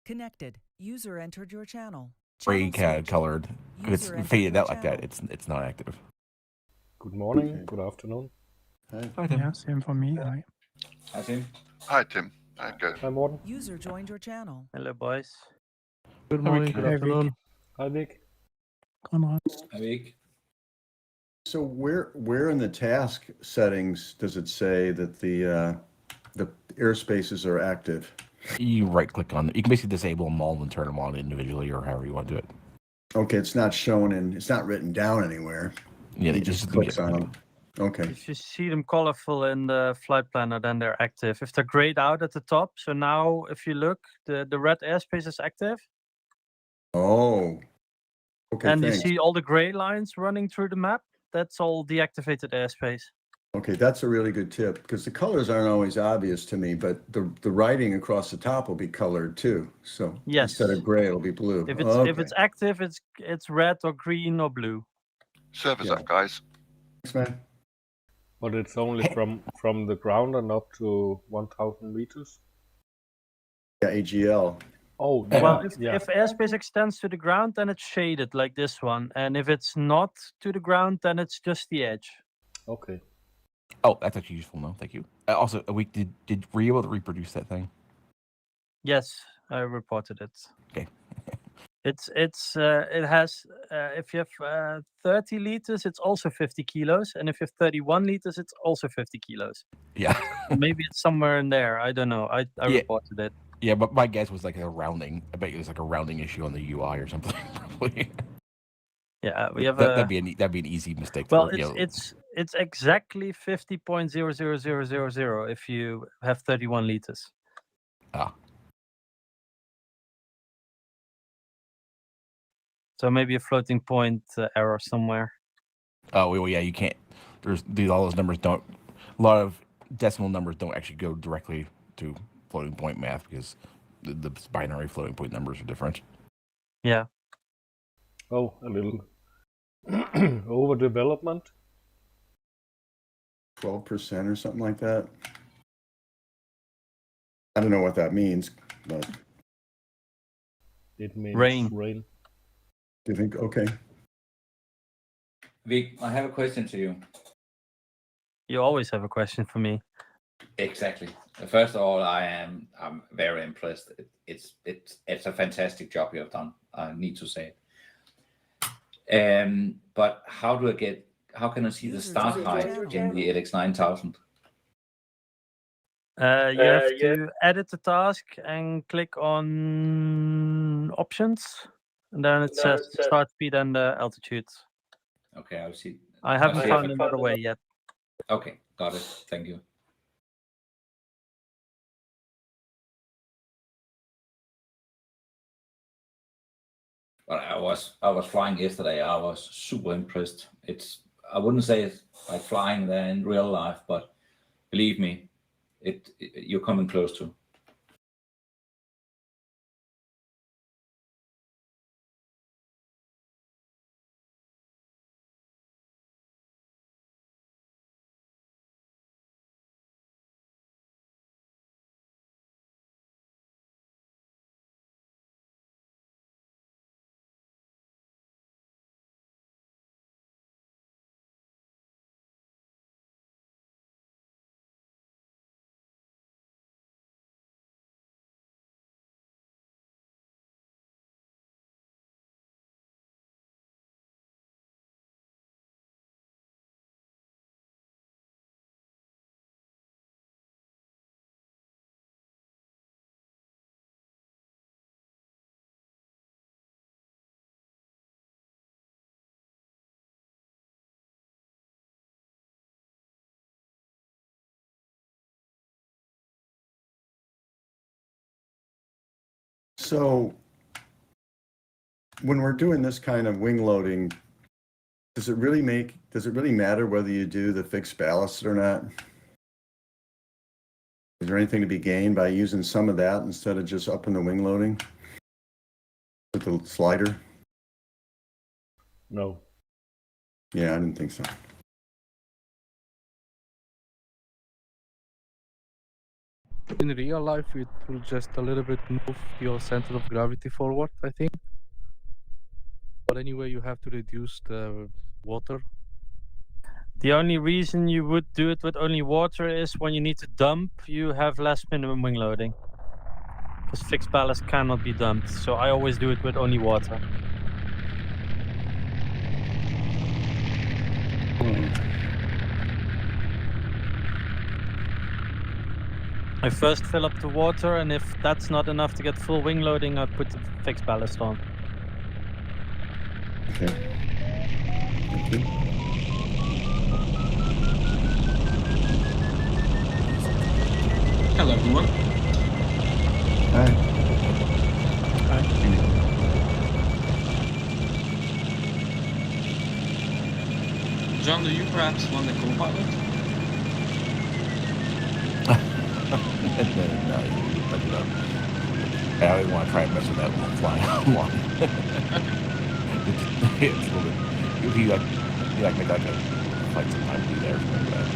Connected. User entered your channel. Gray colored. If it's faded out like that, it's not active. Good morning, good afternoon. Hi, Tim. Yeah, same for me. Hi. Hi, Tim. Hi, Tim. I'm good. Hi, Morten. User joined your channel. Hello, boys. Good morning, good Hi, afternoon. Vic. Hi, Vic. Conrad. Hi, Vic. So where in the task settings does it say that the airspaces are active? You right click on it. You can basically disable them all and turn them on individually or however you want to do it. Okay, it's not shown it's not written down anywhere. Yeah, He just clicks on them. Okay. If you see them colorful in the flight planner, then they're active. If they're grayed out at the top, so now if you look, the red airspace is active. Oh. Okay, And thanks. you see all the gray lines running through the map, that's all deactivated airspace. Okay, that's a really good tip because the colors aren't always obvious to me, but the writing across the top will be colored too. So Yes. instead of gray, it'll be blue. If it's active, it's red or green or blue. Service up, guys. Thanks, man. But it's only from the ground and up to 1,000 meters? Yeah, AGL. Oh, Well, yeah. if airspace extends to the ground, then it's shaded like this one. And if it's not to the ground, then it's just the edge. Okay. Oh, that's actually useful. No, thank you. Also, were you able to reproduce that thing? Yes, I reported it. Okay. It has if you have 30 liters, it's also 50 kilos, and if you have 31 liters, it's also 50 kilos. Yeah. Maybe it's somewhere in there. I don't know. I Yeah. reported it. Yeah, but my guess was like a rounding. I bet it was like a rounding issue on the UI or something. Probably. Yeah, we have that'd be an easy mistake. Well, it's exactly 50.00000 if you have 31 liters. Ah. So maybe a floating point error somewhere. Oh, well, yeah, you can't. All those numbers don't. A lot of decimal numbers don't actually go directly to floating point math because the binary floating point numbers are different. Yeah. Oh, a little overdevelopment. 12% or something like that. I don't know what that means, but It means Rain. rain. do you think? Okay. Vic, I have a question to you. You always have a question for me. Exactly. First of all, I'm very impressed. It's a fantastic job you have done. I need to say it. But how can I see the start height in the LX9000? You have to edit the task and click on options, and then it says start speed and altitude. Okay, I'll see. I haven't found another way yet. Okay, got it. Thank you. But I was flying yesterday. I was super impressed. I wouldn't say it's like flying there in real life, but believe me, you're coming close to. So when we're doing this kind of wing loading, does it really matter whether you do the fixed ballast or not? Is there anything to be gained by using some of that instead of just upping the wing loading with the slider? No. Yeah, I didn't think so. In real life, it will just a little bit move your center of gravity forward, I think. But anyway, you have to reduce the water. The only reason you would do it with only water is when you need to dump, you have less minimum wing loading. Because fixed ballast cannot be dumped, so I always do it with only water. I first fill up the water, and if that's not enough to get full wing loading, I put the fixed ballast on. Okay. Thank you. Hello, everyone. Hi. John, do you perhaps want the co-pilot? No, you fuck it up. I always want to try and mess with that while flying along. It's a little bit. If you like make like a flight sometime to be there or something like that.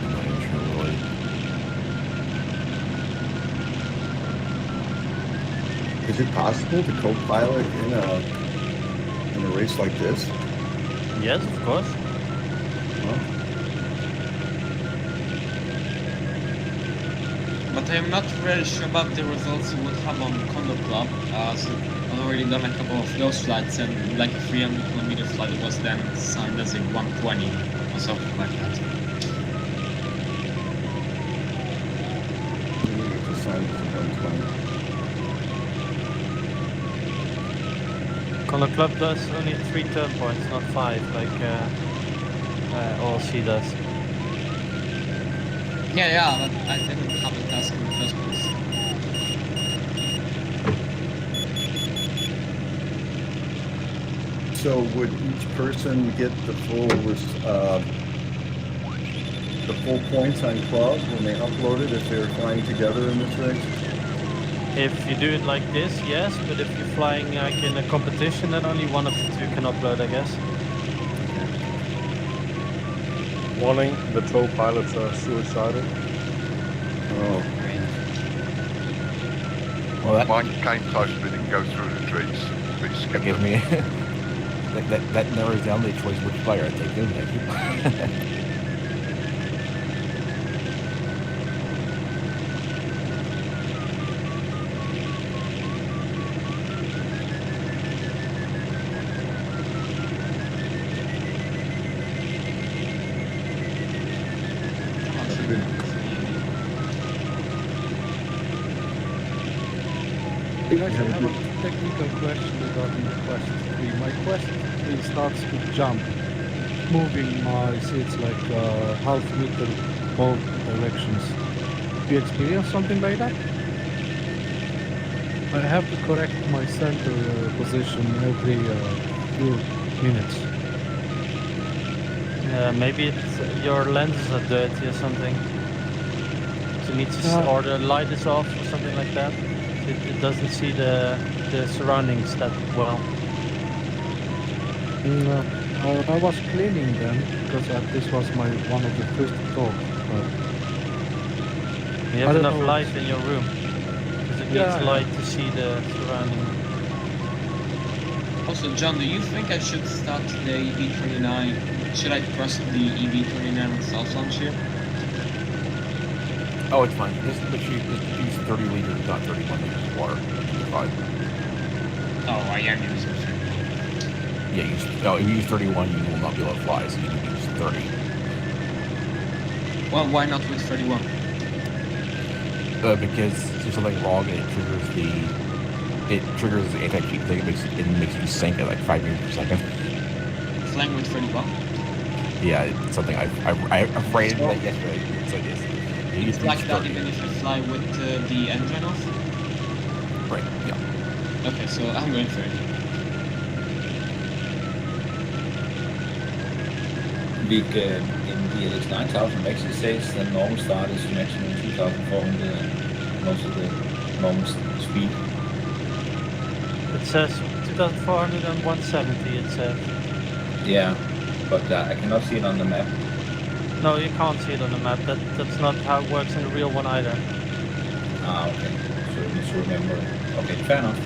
I'm not even sure really. Is it possible to co-pilot in a race like this? Yes, of course. Well, But I'm not very sure about the results you would have on Condor Club, as I've already done a couple of those flights, and like a 300-kilometer flight was then signed as a 120 or something like that. we need to sign for 120. Condor Club does only 3 turn points, not 5, like OLC does. Yeah, but I didn't have the task in the first place. So would each person get the full points on club when they upload it if they're flying together in this race? If you do it like this, yes, but if you're flying like in a competition, then only one of the two can upload, I guess. Warning, the tow pilots are suicidal. Oh, Well, that Mine came close but didn't go through the trees. We that skipped gives them. me that narrows down the choice which player I take in. Thank you. Guys, I have a technical question regarding the Quest 3. My Quest 3 starts to jump, moving my seats like half meter both directions. Do you experience something like that? I have to correct my center position every few minutes. Maybe it's, your lenses are dirty or something. So you need to, or the light is off or something like that. It doesn't see the surroundings that well. No, I was cleaning them because this was my one of the first talk. You I have don't enough know. light in your room because it needs Yeah. light to see the surrounding. Also, John, do you think I should start the EV29? Should I trust the EV29 on self launch here? Oh, it's fine. Just make sure you just use 30 liters, not 31 liters of water. You're fine. Oh, I am using 30. Yeah, if you use 31, you will not be able to fly, so you need to use 30. Well, why not with 31? Because there's something wrong and it triggers the anti-cheat thing. It makes you sink at like 5 meters per second. Flying with 31? Yeah, it's something I rated that yesterday. It's like this. You It's use like that 30. even if I fly with the engine off? Right, yeah. Okay, so I'm going 30. Big in the LX 9000 makes it says the normal start is maximum 2,400 and most of the normal speed. It says 2,400 and 170. It says. Yeah, but I cannot see it on the map. No, you can't see it on the map. That's not how it works in the real one either. Ah, okay. So you need to remember. Okay, fair enough.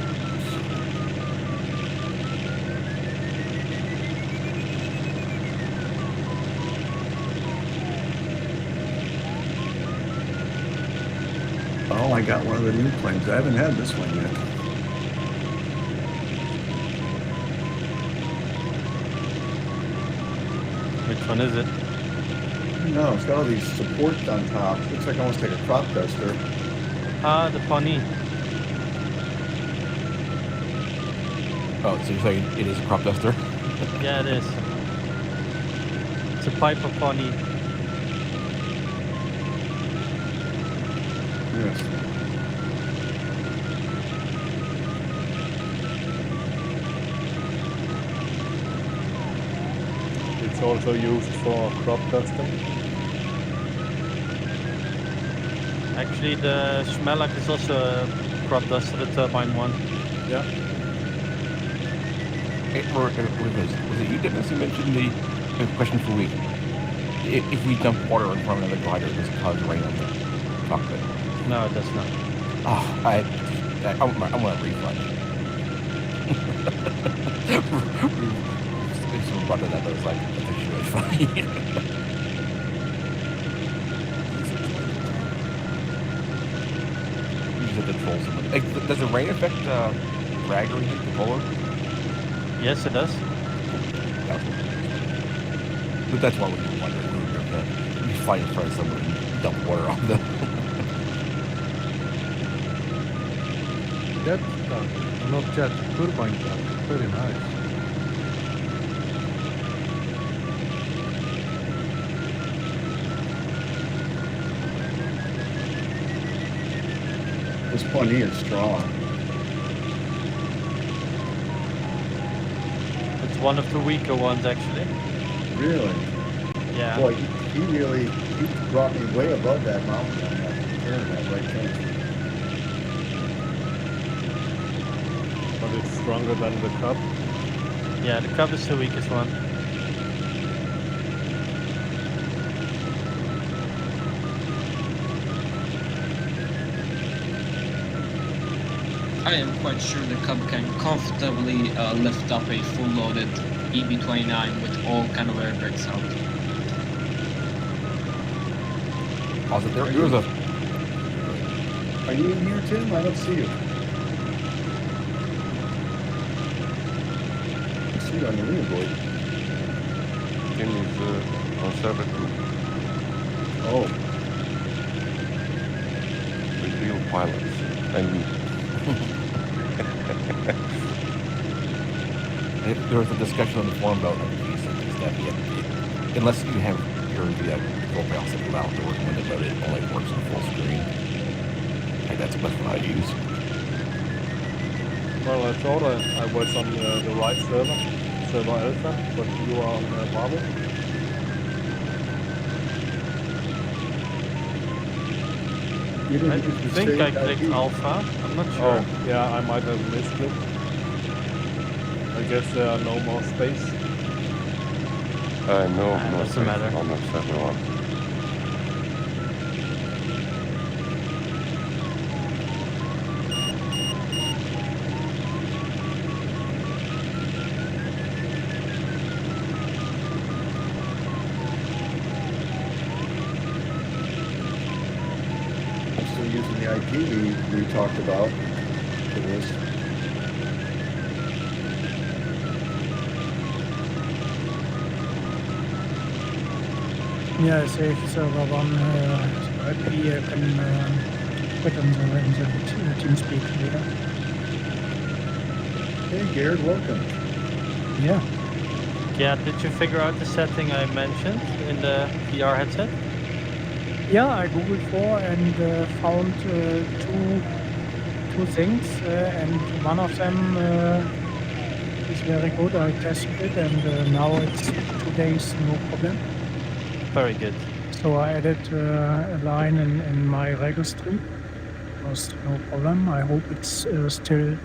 Oh, I got one of the new planes. I haven't had this one yet. Which one is it? No, it's got all these supports on top. Looks like almost like a crop duster. Ah, the Pawnee. Oh, so you're saying it is a crop duster? Yeah, it is. It's a Piper Pawnee. Yes. It's also used for crop dusting. Actually, the Schmellack is also a crop duster, the turbine one. Yeah. Was it you, Dennis, who mentioned the question for week? If we dump water in front of the glider, does it cause rain on the cockpit? No, it does not. Oh, I want a refund. Someone brought it up, I was like, that's actually really funny. Use it to troll someone. Hey, does the rain affect drag or anything, the polar? Yes, it does. But that's why we were wondering. We fly in front of someone and dump water on them. Jet tank, not jet, turbine tank. Very nice. This Pawnee is strong. It's one of the weaker ones, actually. Really? Yeah. Boy, he brought me way above that mountain on that turn, that right turn. But it's stronger than the Cub. Yeah, the Cub is the weakest one. I am quite sure the Cub can comfortably lift up a full-loaded EB-29 with all kind of air brakes out. Also, there was a... Are you in here, Tim? I don't see you. I see you on the leaderboard. Tim is on server 2 Oh, with real pilots and me. There was a discussion on the forum about these stuff. Unless you have your control panel set out to work when it loaded, it only works on full screen. Like that's what I use. Well, I thought I was on the right server Alpha, but you are on Marvel. you didn't I use the think I state clicked ID. Alpha. I'm not sure. Oh, yeah, I might have missed it. I guess there are no more space. No, no doesn't matter. on the server 1. I'm still using the IP we talked about for this. Yeah, safe server 1 IP can put in the TeamSpeak later. Hey, Garrett, welcome. Yeah. Yeah, did you figure out the setting I mentioned in the VR headset? Yeah, I googled for and found two things, and one of them is very good. I tested it, and now it's 2 days, no problem. Very good. So I added a line in my registry. Was no problem. I hope it's still stable.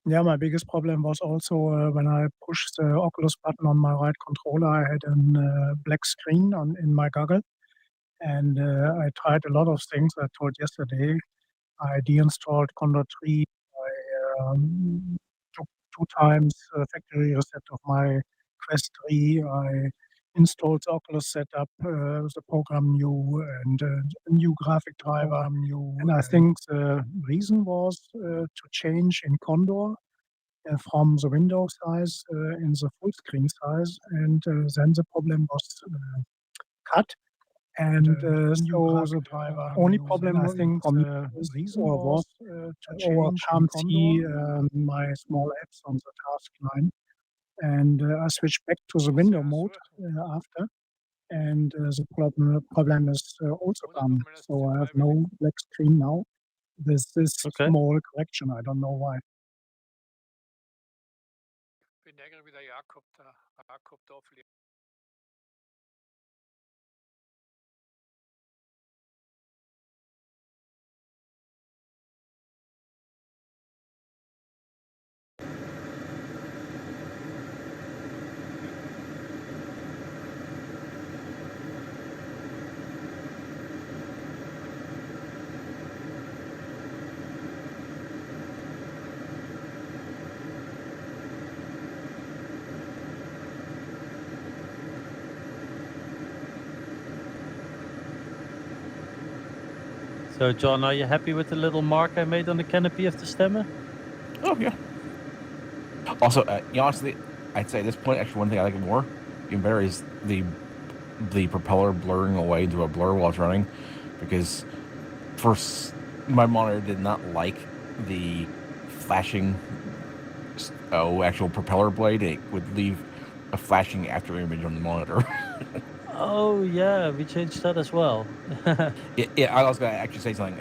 Yeah, my biggest problem was also when I pushed the Oculus button on my right controller, I had a black screen in my goggle. And I tried a lot of things I told yesterday. I deinstalled Condor3. I took 2 times factory reset of my Quest 3. I installed the Oculus setup, the program new, and a new graphic driver. And I think the reason was to change in Condor from the window size in the full screen size, and then the problem was cut. And so the only problem I think for me is or was or can't see my small apps on the task line. And I switched back to the window mode after, and the problem is also gone. So I have no black screen now. This is Okay. small correction. I don't know why. So, John, are you happy with the little mark I made on the canopy of the stemmer? Oh yeah. Also, honestly, I'd say at this point, actually, one thing I like more, even better, is the propeller blurring away into a blur while it's running, because first my monitor did not like the flashing actual propeller blade. It would leave a flashing after image on the monitor. Oh, yeah, we changed that as well. Yeah, I was going to actually say something.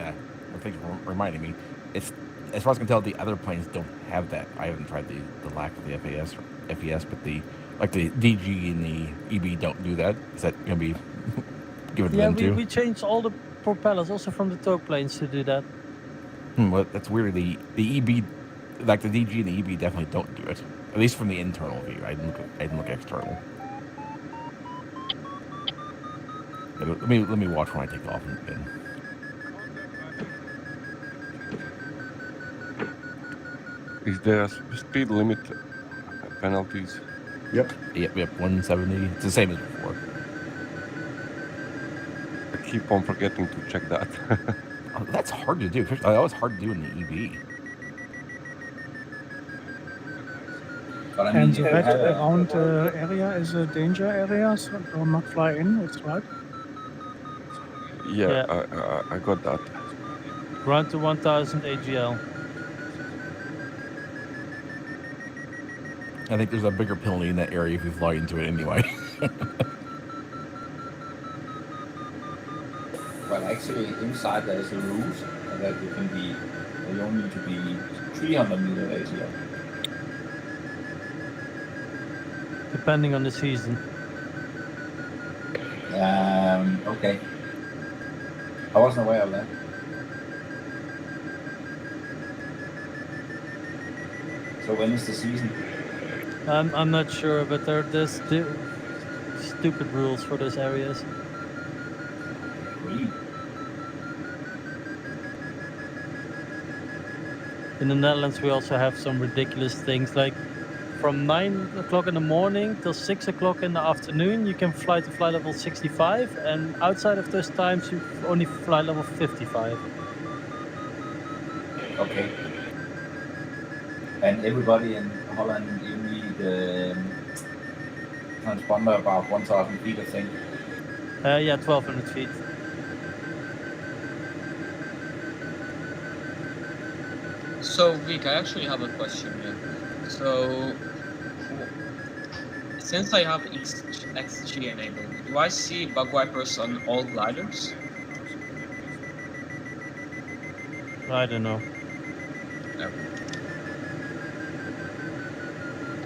Thanks for reminding me. It's, as far as I can tell, the other planes don't have that. I haven't tried the lack of the FES, but the DG and the EB don't do that. Is that going to be given to Yeah, them too? we changed all the propellers, also from the tow planes, to do that. Well, that's weird. The EB, like the DG and the EB, definitely don't do it. At least from the internal view. I didn't look external. Let me watch when I take off and Is there a speed limit penalties? Yep. Yep, 170. It's the same as before. I keep on forgetting to check that. Oh, that's hard to do. That was hard to do in the EB. But I mean, And the if you red have a- around area is a danger area, so do not fly in. It's right. Yeah, Yeah. I got that. Ground to 1000 AGL. I think there's a bigger penalty in that area if you fly into it anyway. Well, actually, inside there is a rule that you can be, you only need to be 300 meter ATL. Depending on the season. Okay. I wasn't aware of that. So when is the season? I'm not sure, but there's stupid rules for those areas. Really? In the Netherlands, we also have some ridiculous things, like from 9 o'clock in the morning till 6 o'clock in the afternoon, you can fly to flight level 65, and outside of those times, you only fly level 55. Okay. And everybody in Holland, you need transponder about 1,000 feet, I think. Yeah, 1200 feet. So, Vic, I actually have a question here. So, since I have XG enabled, do I see bug wipers on all gliders? I don't know.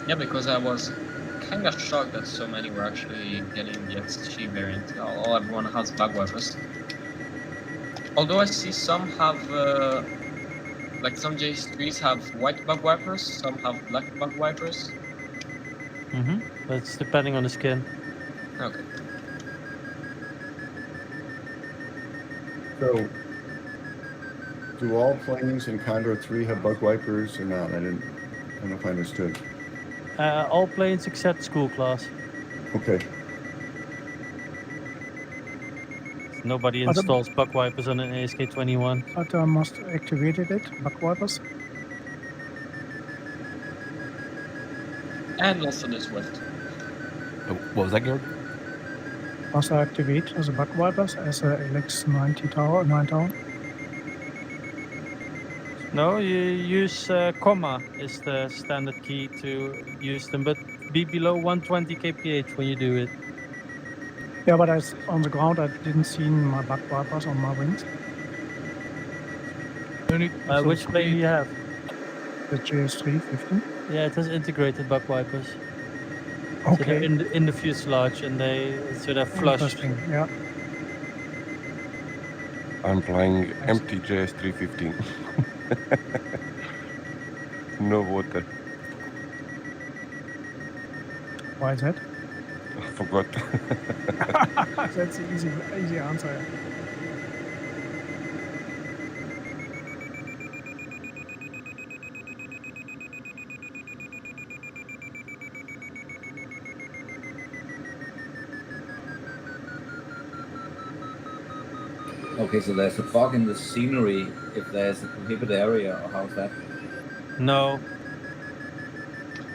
Yeah, because I was kind of shocked that so many were actually getting the XG variant. All everyone has bug wipers. Although I see some have Like some J3s have white bug wipers, some have black bug wipers. But it's depending on the skin. Okay. So, do all planes in Condor3 have bug wipers or not? I don't know if I understood. All planes except school class. Okay. Nobody But, installs bug wipers on an ASK-21. But I must activated it, bug wipers. And also the Swift. What was that, Georg? Must I activate the bug wipers as a LX 9000? No, you use comma is the standard key to use them, but be below 120 kph when you do it. Yeah, but on the ground I didn't see my bug wipers on my wings. Which plane do you have? The JS315. Yeah, it has integrated bug wipers. So Okay. they're in the fuselage and they're flushed. Interesting. Yeah. I'm flying empty JS315. No water. Why is that? I forgot. That's an easy answer. Okay, so there's a bug in the scenery if there's a prohibited area, or how's that? No.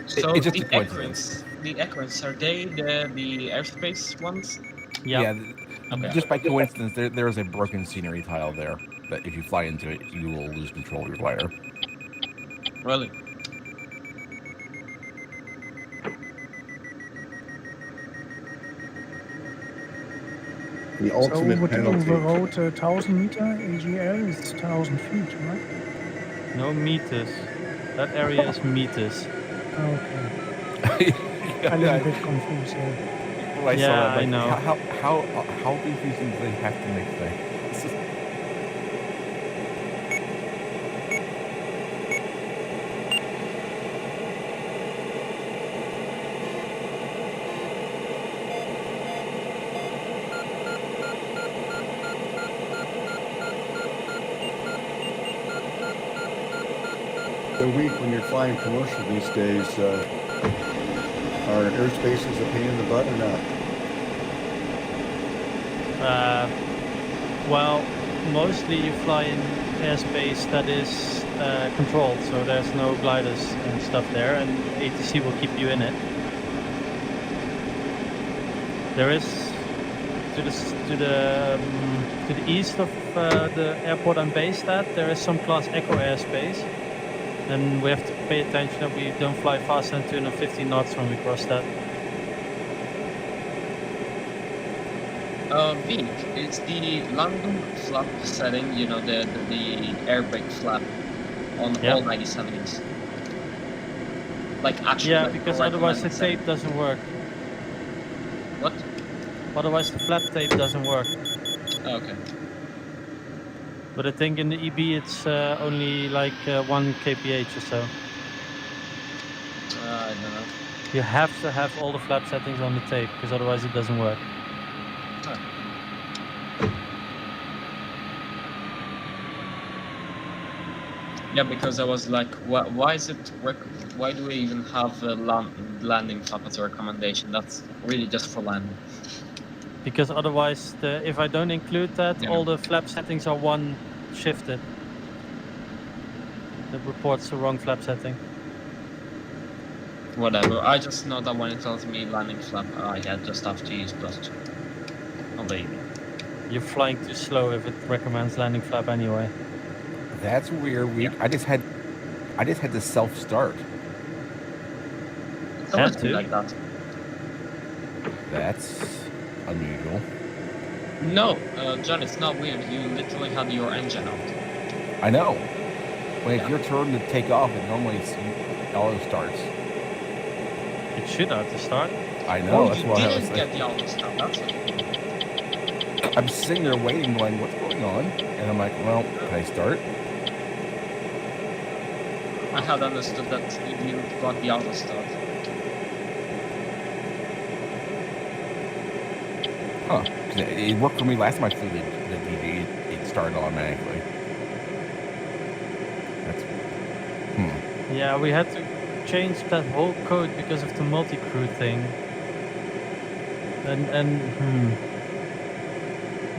So it's just the a coincidence. Equins, are they the airspace ones? Yeah. Okay. Just by coincidence, there is a broken scenery tile there that if you fly into it, you will lose control of your glider. Really? The ultimate so penalty. over road 1000 meter AGL is 1000 feet, right? No meters. That area is meters. Okay. A little bit confused. When I saw Yeah, that, I like, know. How confusing do they have to make things? The week when you're flying commercial these days, are airspaces a pain in the butt or not? Well, mostly you fly in airspace that is controlled, so there's no gliders and stuff there, and ATC will keep you in it. There is to the east of the airport I'm based at, there is some Class Echo airspace, and we have to pay attention that we don't fly faster than 250 knots when we cross that. Vink, it's the landing flap setting, you know, the air brake flap on all 9070s. Like actually. Yeah, like because right otherwise the landing tape doesn't work. What? Otherwise the flap tape doesn't work. Oh, okay. But I think in the EB it's only like 1 kph or so. I don't know. You have to have all the flap settings on the tape, because otherwise it doesn't work. Yeah, because I was like, why is it? Why do we even have a landing flap as a recommendation? That's really just for landing. Because otherwise, if I don't include that, all the flap settings are one shifted. It reports the wrong flap setting. Whatever. I just know that when it tells me landing flap, I just have to use +2. Oh baby. You're flying too slow if it recommends landing flap anyway. That's weird. I just had to self-start. It's always been like that. That's unusual. No, John, it's not weird. You literally had your engine out. I know. When it's your turn to take off, it normally auto starts. It should auto start. I know. That's why I was didn't get the auto start. That's okay. I'm sitting there waiting, going, "What's going on?" And I'm like, "Well, can I start?" I had understood that you got the auto start. Huh. 'Cause it worked for me last time I flew the DG. It started automatically. That's Yeah, we had to change that whole code because of the multi-crew thing. And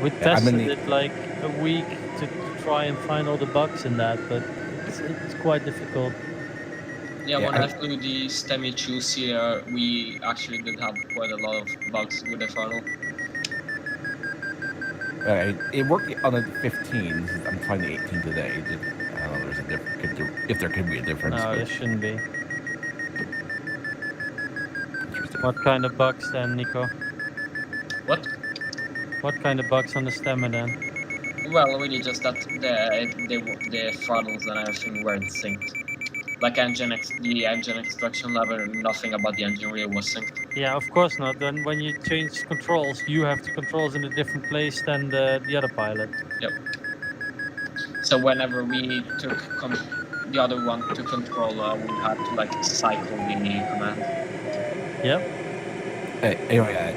we Yeah, I'm in tested the- it like a week to try and find all the bugs in that, but it's quite difficult. Yeah, Yeah, when I- I flew the STEMI 2CR, we actually did have quite a lot of bugs with the funnel. It worked on the 15. I'm trying the 18 today. I don't know. There's a difference. If there could be a difference. No, but there shouldn't be. interesting. What kind of bugs then, Nico? What? What kind of bugs on the stemmer then? Well, really just that the throttles and everything weren't synced. Like the engine extraction lever, nothing about the engine really was synced. Yeah, of course not. Then when you change controls, you have the controls in a different place than the other pilot. Yep. So whenever we took the other one to control, we had to like cycle the command. Yep. Anyway,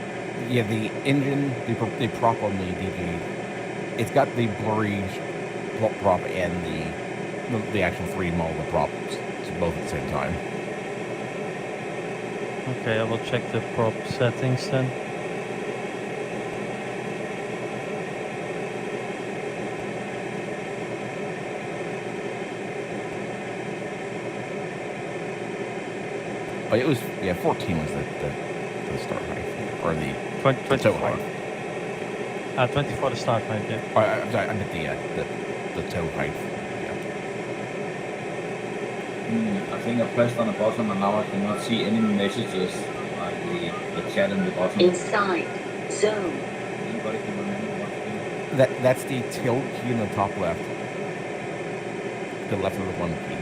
yeah, the engine, the prop on the DG, it's got the blurry prop and the actual 3 model of the props both at the same time. Okay, I will check the prop settings then. But it was 14 was the start height or the 24. tow height. 24 the start height, yeah. Oh, I'm sorry, I meant the tow height. I think I pressed on the bottom and now I cannot see any messages like the chat in the bottom. Inside zone. Anybody can remember what's That's the tilt key in the top left. The left of the 1 key.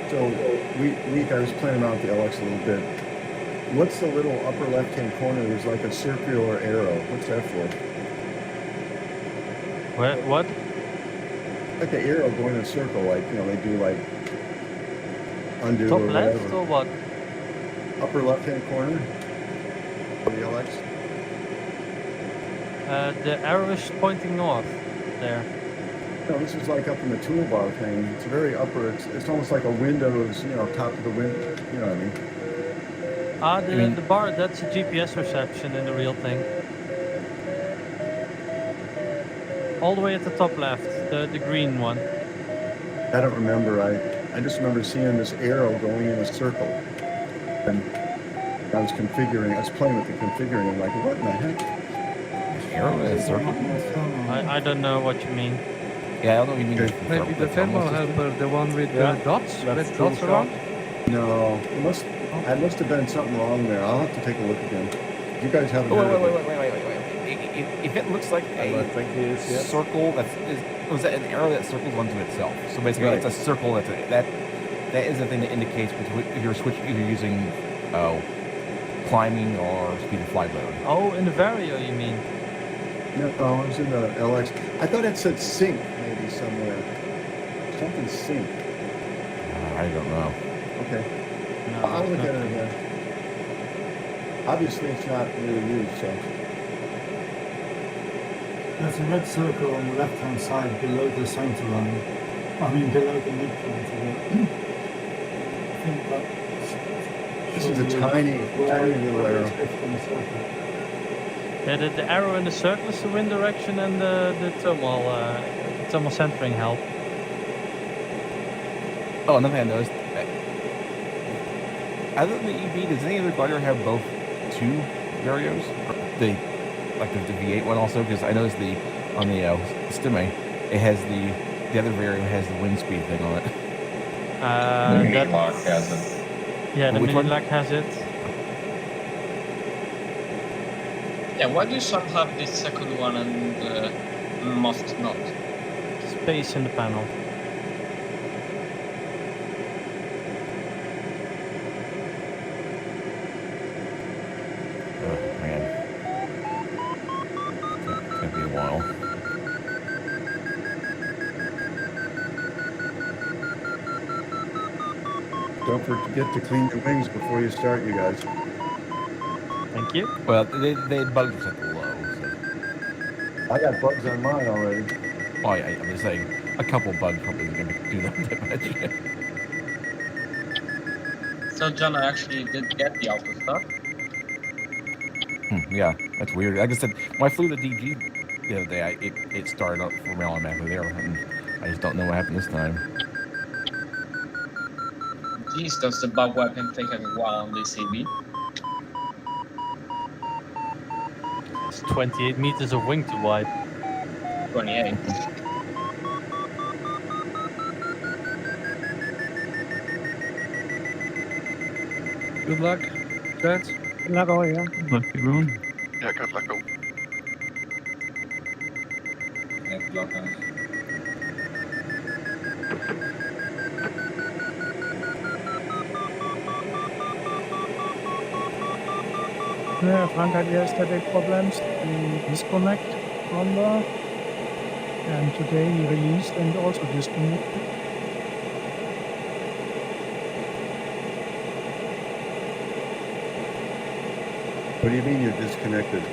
So, I was playing around with the LX a little bit. What's the little upper left-hand corner? There's like a circular arrow. What's that for? What? Like an arrow going in a circle, like, they do like undo Top or left whatever. or what? Upper left-hand corner of the LX. The arrow is pointing north there. No, this is like up in the toolbar thing. It's very upper. It's almost like a Windows, top of the window. You know what I mean? The bar, that's a GPS reception in the real thing. All the way at the top left, the green one. I don't remember. I just remember seeing this arrow going in a circle. And I was playing with the configuring. I'm like, what in the heck? Arrow in a circle? I don't know what you mean. Yeah, I don't know what you mean. Maybe the thermal helper, the one with the dots, red dots around? No, it must have been something wrong there. I'll have to take a look again. You guys haven't heard of it. Wait. If it looks like a circle, was that an arrow that circles onto itself? So basically, Right. it's a circle. That is the thing that indicates if you're using climbing or speed of flight mode. Oh, in the Vario you mean? No, it was in the LX. I thought it said sync maybe somewhere. Something sync. I don't know. Okay. No, I'll it's look not. at it again. Obviously, it's not really used, so. There's a red circle on the left-hand side below the center line. Below the midpoint of it. I think that. This is a tiny little arrow. Yeah, the arrow in the circle is the wind direction and the thermal centering help. Oh, another thing I noticed. Other than the EV, does any other glider have both 2 Varios? The V8 one also, because I noticed on the Stemme, it has the other Vario has the wind speed thing on it. The Mini-Lark has it. Yeah, the Which one? Mini-Lark has it. Yeah, why do some have the second one and must not? Space in the panel. Don't forget to clean your wings before you start, you guys. Thank you. Well, they bugs are set to low. So. I got bugs on mine already. Oh yeah, I'm just saying a couple bugs probably isn't going to do that much. So John, I actually did get the auto start. Yeah, that's weird. Like I said, when I flew the DG the other day, it started up for me automatically there, and I just don't know what happened this time. Geez, does the bug weapon take a while on this EV? It's 28 meters of wing to wipe. 28. Good luck, gents. Good luck, all, yeah. Luck, everyone. Yeah, good luck. Yeah, good luck, guys. Yeah, Frank had yesterday problems to disconnect Condor, and today he released and also disconnected. What do you mean you're disconnected?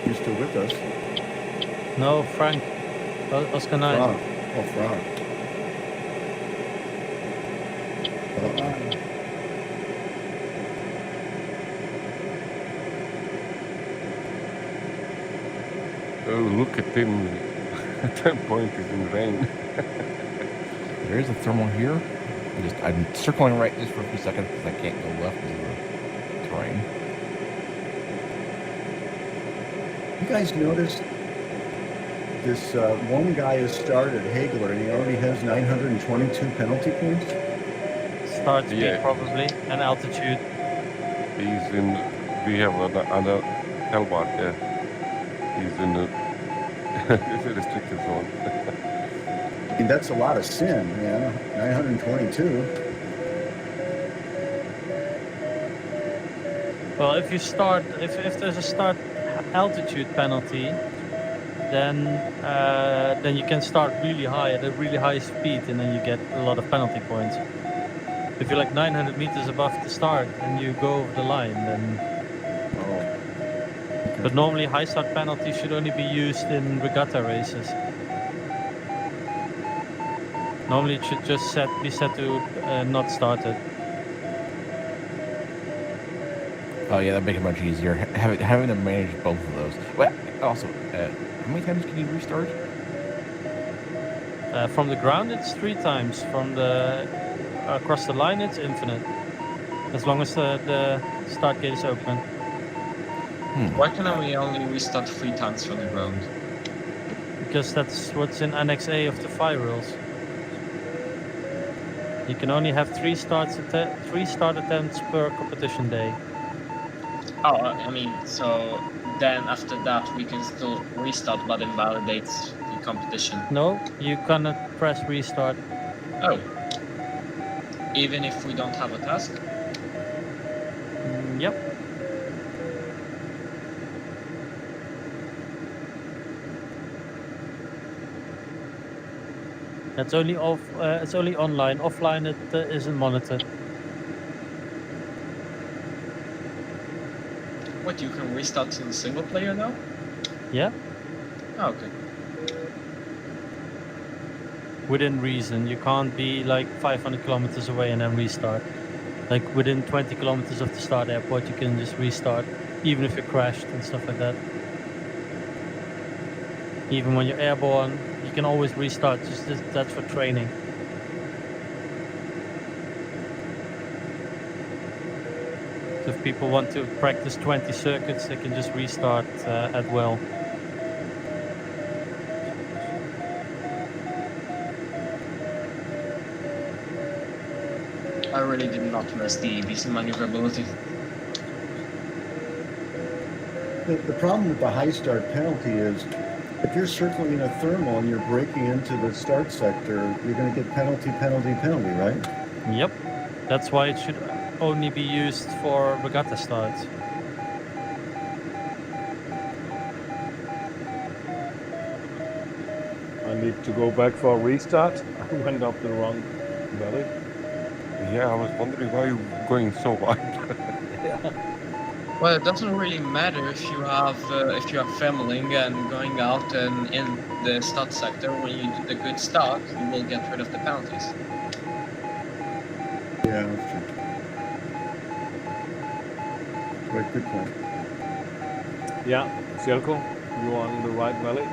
You're still with us? No, Frank. Oscar 9. Frank. Oh, Frank. Oh, look at him. At that point, he's in rain. There is a thermal here. I'm circling right just for a few seconds because I can't go left because of the terrain. You guys noticed this one guy has started, Hagler, and he already has 922 penalty points? Start speed probably, and altitude. He's in, we have another J.Albert, yeah. He's in the restricted zone. I mean, that's a lot of sin, man. 922. Well, if you start, if there's a start altitude penalty, then you can start really high at a really high speed, and then you get a lot of penalty points. If you're like 900 meters above the start and you go over the line, then. But normally, high start penalties should only be used in regatta races. Normally, it should just be set to not started. Oh yeah, that'd make it much easier. Having to manage both of those. Well, also, how many times can you restart? From the ground, it's 3 times. From the across the line, it's infinite. As long as the start gate is open. Why can we only restart 3 times from the ground? Because that's what's in Annex A of the FI rules. You can only have 3 start attempts per competition day. Oh, I mean, so then after that we can still restart, but invalidates the competition. No, you cannot press restart. Oh. Even if we don't have a task? Yep. It's only off. It's only online. Offline, it isn't monitored. What, you can restart in single player now? Yeah. Oh, okay. Within reason, you can't be like 500 kilometers away and then restart. Like within 20 kilometers of the start airport, you can just restart, even if you crashed and stuff like that. Even when you're airborne, you can always restart. Just that's for training. So if people want to practice 20 circuits, they can just restart at will. I really did not miss the decent maneuverability. The problem with the high start penalty is if you're circling a thermal and you're breaking into the start sector, you're going to get penalty, right? Yep. That's why it should only be used for regatta starts. I need to go back for a restart. I went up the wrong valley. Yeah, I was wondering why you going so wide. Well, it doesn't really matter if you are family and going out and in the start sector. When you do the good start, you will get rid of the penalties. Yeah, that's true. Wait, good point. Yeah, Jelko, you are on the right valley.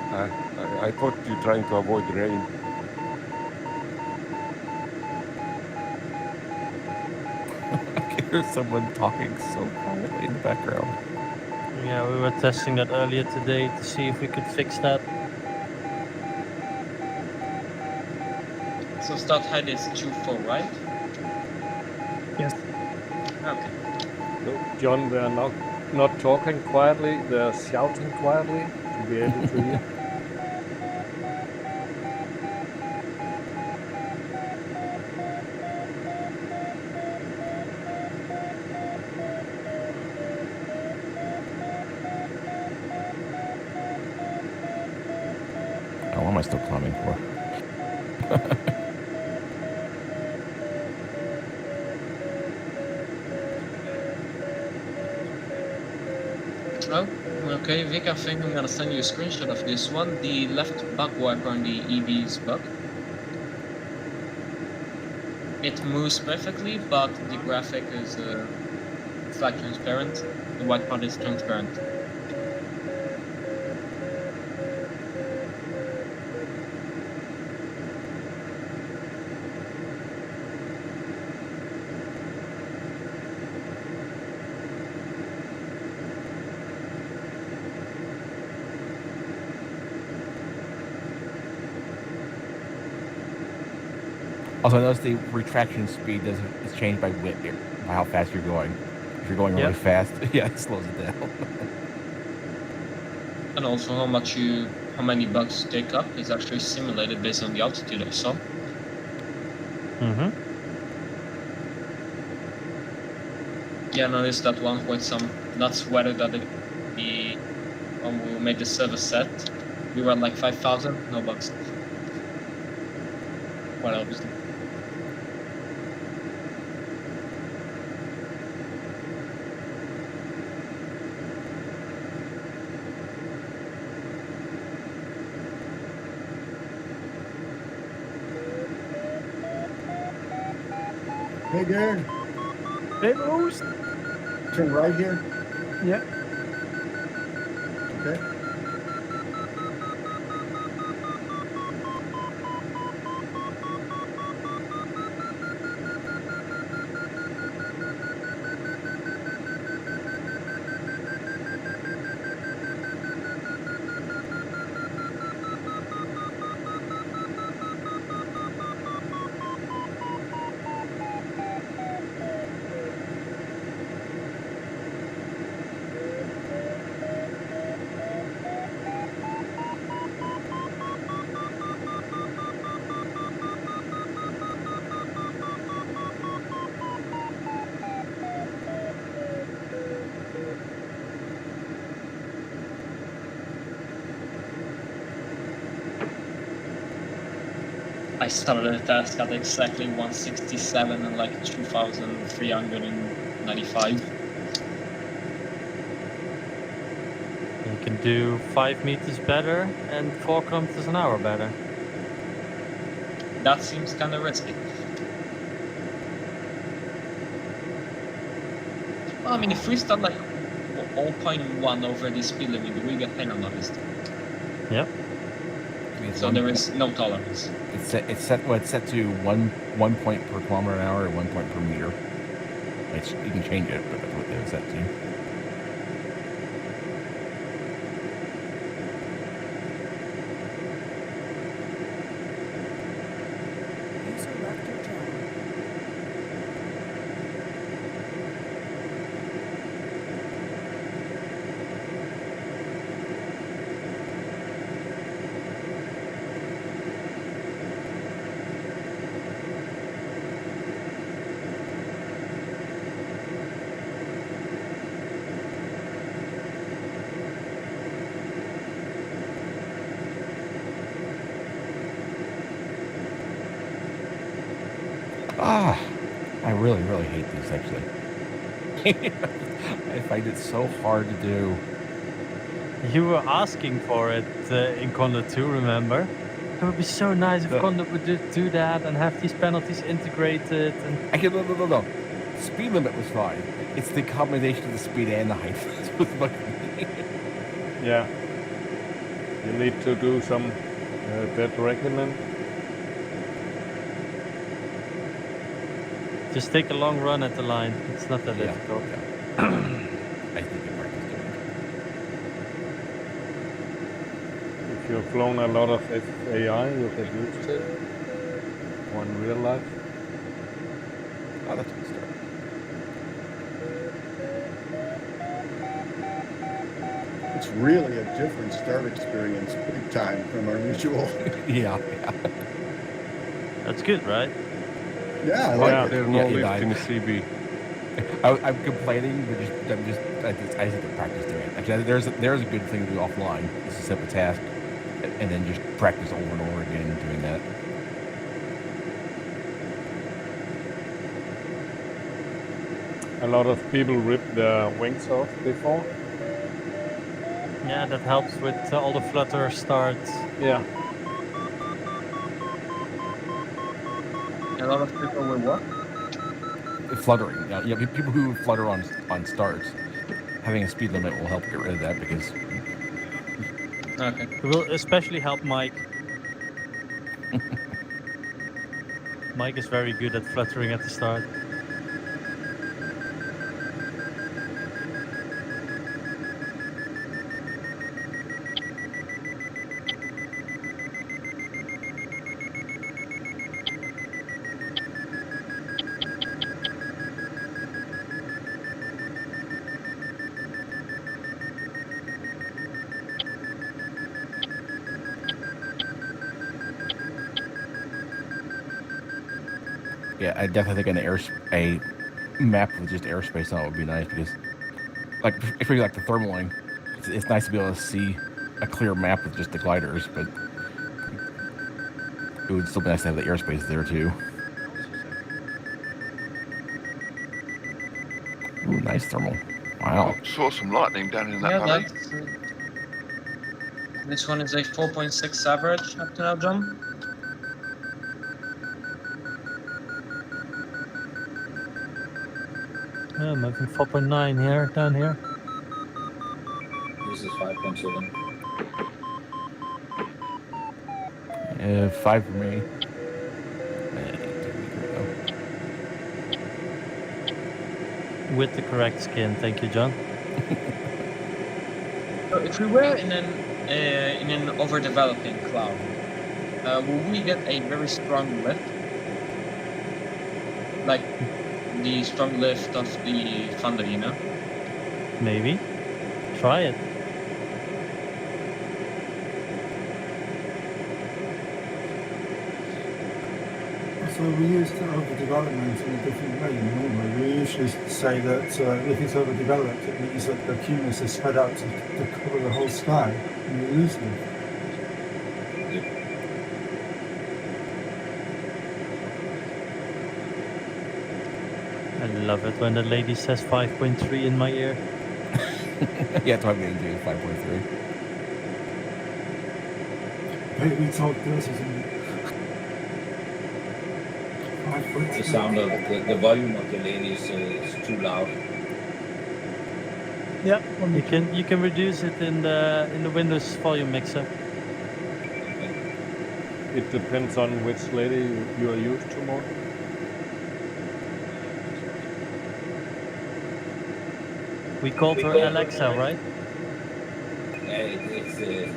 I thought you're trying to avoid rain. I can hear someone talking so quietly in the background. Yeah, we were testing that earlier today to see if we could fix that. So start height is 2.4, right? Yes. Okay. So, John, they're not talking quietly, they're shouting quietly to be able to hear. How long am I still climbing for? Oh, okay, Vic, I think I'm gonna send you a screenshot of this one. The left bug wiper on the EV is bugged. It moves perfectly, but the graphic is it's like transparent. The white part is transparent. Also, I noticed the retraction speed is changed by width here, by how fast you're going. If you're going really fast, yeah, it slows it down. And also how many bugs you take up is actually simulated based on the altitude I saw. Mm-hmm. Yeah, I noticed that one with some nuts weather that when we made the server set, we were at like 5,000, no bugs. Well, obviously. Hey, Darren. Hey, Bruce. Turn right here. Yeah. Okay. I started the task at exactly 167 and like 2,395. You can do 5 meters better and 4 kilometers an hour better. That seems kind of risky. Well, I mean, if we start like 0.1 over the speed limit, we get penalized. Yep. So there is no tolerance. It's set to one point per kilometer an hour or 1 point per meter. You can change it, but that's what it's set to. User left your channel. I really, really hate these actually. I find it so hard to do. You were asking for it in Condor 2, remember? It would be so nice if Condor would do that and have these penalties integrated. And Actually, no. Speed limit was fine. It's the combination of the speed and the height that's what's bugging me. Yeah. You need to do some dead reckoning. just take a long run at the line. It's not that difficult. Yeah. I think it practice doing it. If you've flown a lot of FAI, you get used to it. Or in real life. Oh, that's a good start. It's really a different start experience, big time, from our usual. Yeah. That's good, right? Yeah, I like it. There's no lift in the CB. I'm complaining, but I just have to practice doing it. Actually, there's a good thing to do offline. Is to set up a task and then just practice over and over again doing that. A lot of people rip their wings off before. Yeah, that helps with all the flutter starts. Yeah. A lot of people will what? Fluttering. Yeah, people who flutter on starts, having a speed limit will help get rid of that because. Okay. It will especially help Mike. Mike is very good at fluttering at the start. Yeah, I definitely think a map with just airspace on it would be nice because, like, especially like the thermaling, it's nice to be able to see a clear map with just the gliders, but it would still be nice to have the airspace there too. Ooh, nice thermal. Wow. Saw some lightning down in that Yeah, valley. that's. This one is a 4.6 average up to now, John. Yeah, I'm having 4.9 here, down here. This is 5.7. 5 for me. With the correct skin, thank you, John. So if we were in an overdeveloping cloud, will we get a very strong lift? Like the strong lift of the Thunderina? Maybe. Try it. So we use overdevelopment in a different way normally. We usually say that if it's overdeveloped, it means that the cumulus is spread out to cover the whole sky, and we lose them. I love it when the lady says 5.3 in my ear. Yeah, that's what I'm getting to, 5.3. We talk this is The sound of the volume of the lady is too loud. Yeah, you can reduce it in the Windows volume mixer. It depends on which lady you are used to more. We called her Alexa, right? Yeah, it's the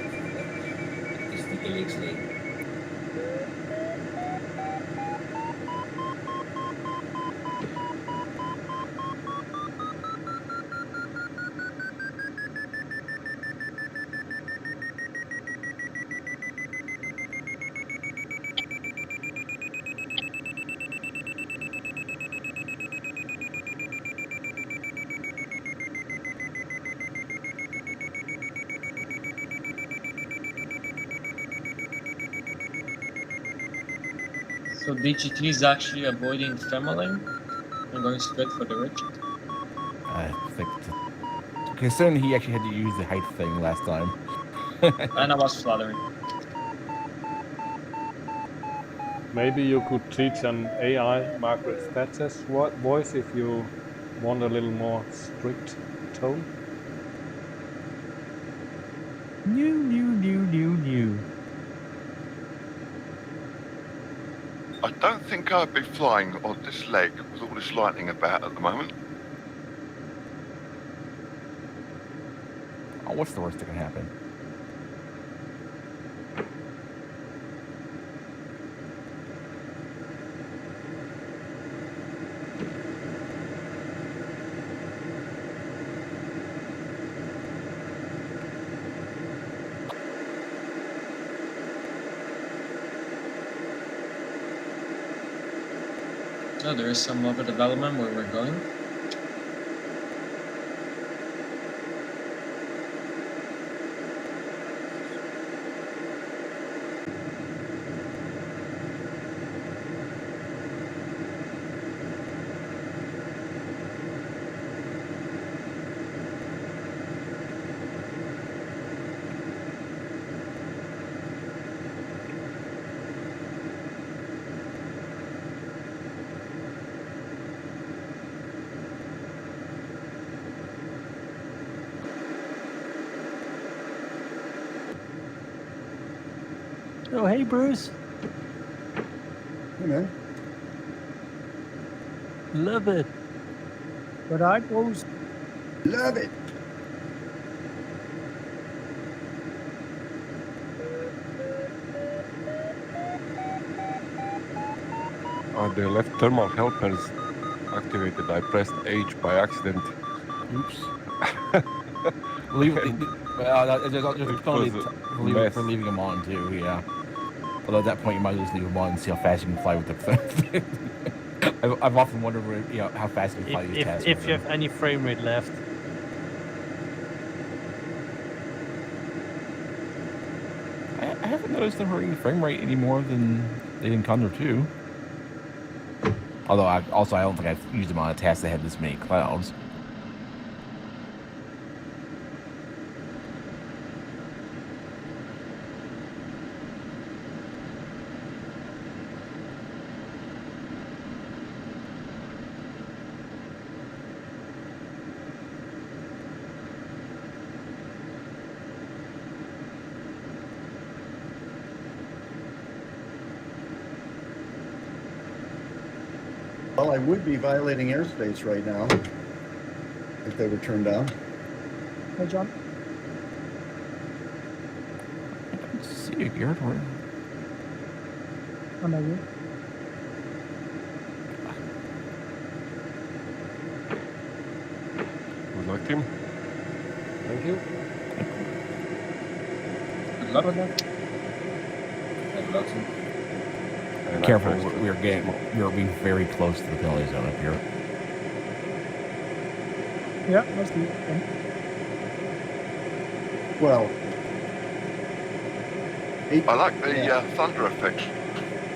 Alexa lady. So DG3 is actually avoiding femoling and going straight for the ridge. I think considering he actually had to use the height thing last time. And I was fluttering. Maybe you could teach an AI Margaret Thatcher's voice if you want a little more strict tone. New. I don't think I'd be flying on this leg with all this lightning about at the moment. Oh, what's the worst that can happen? Oh, there is some other development where we're going. Oh, hey, Bruce. Hey, man. Love it. But I goes. Love it. The left thermal helpers activated. I pressed H by accident. Oops. There's penalty for leaving them on too. Yeah. Although at that point you might just leave them on and see how fast you can fly with the thing. I've often wondered where, how fast you can fly these tasks. If you have any frame rate left. I haven't noticed them hurting the frame rate any more than they did in Condor 2. Although I don't think I've used them on a task that had this many clouds. Well, I would be violating airspace right now if they were turned down. Hey, John. I can see you, Garrett. Where? Under you. Good luck, team. Thank you. Good luck. Good luck. Good luck. And Careful, I pressed we're being very close to the penalty zone up here. Yeah, that's the thing. Well, I like the thunder effect.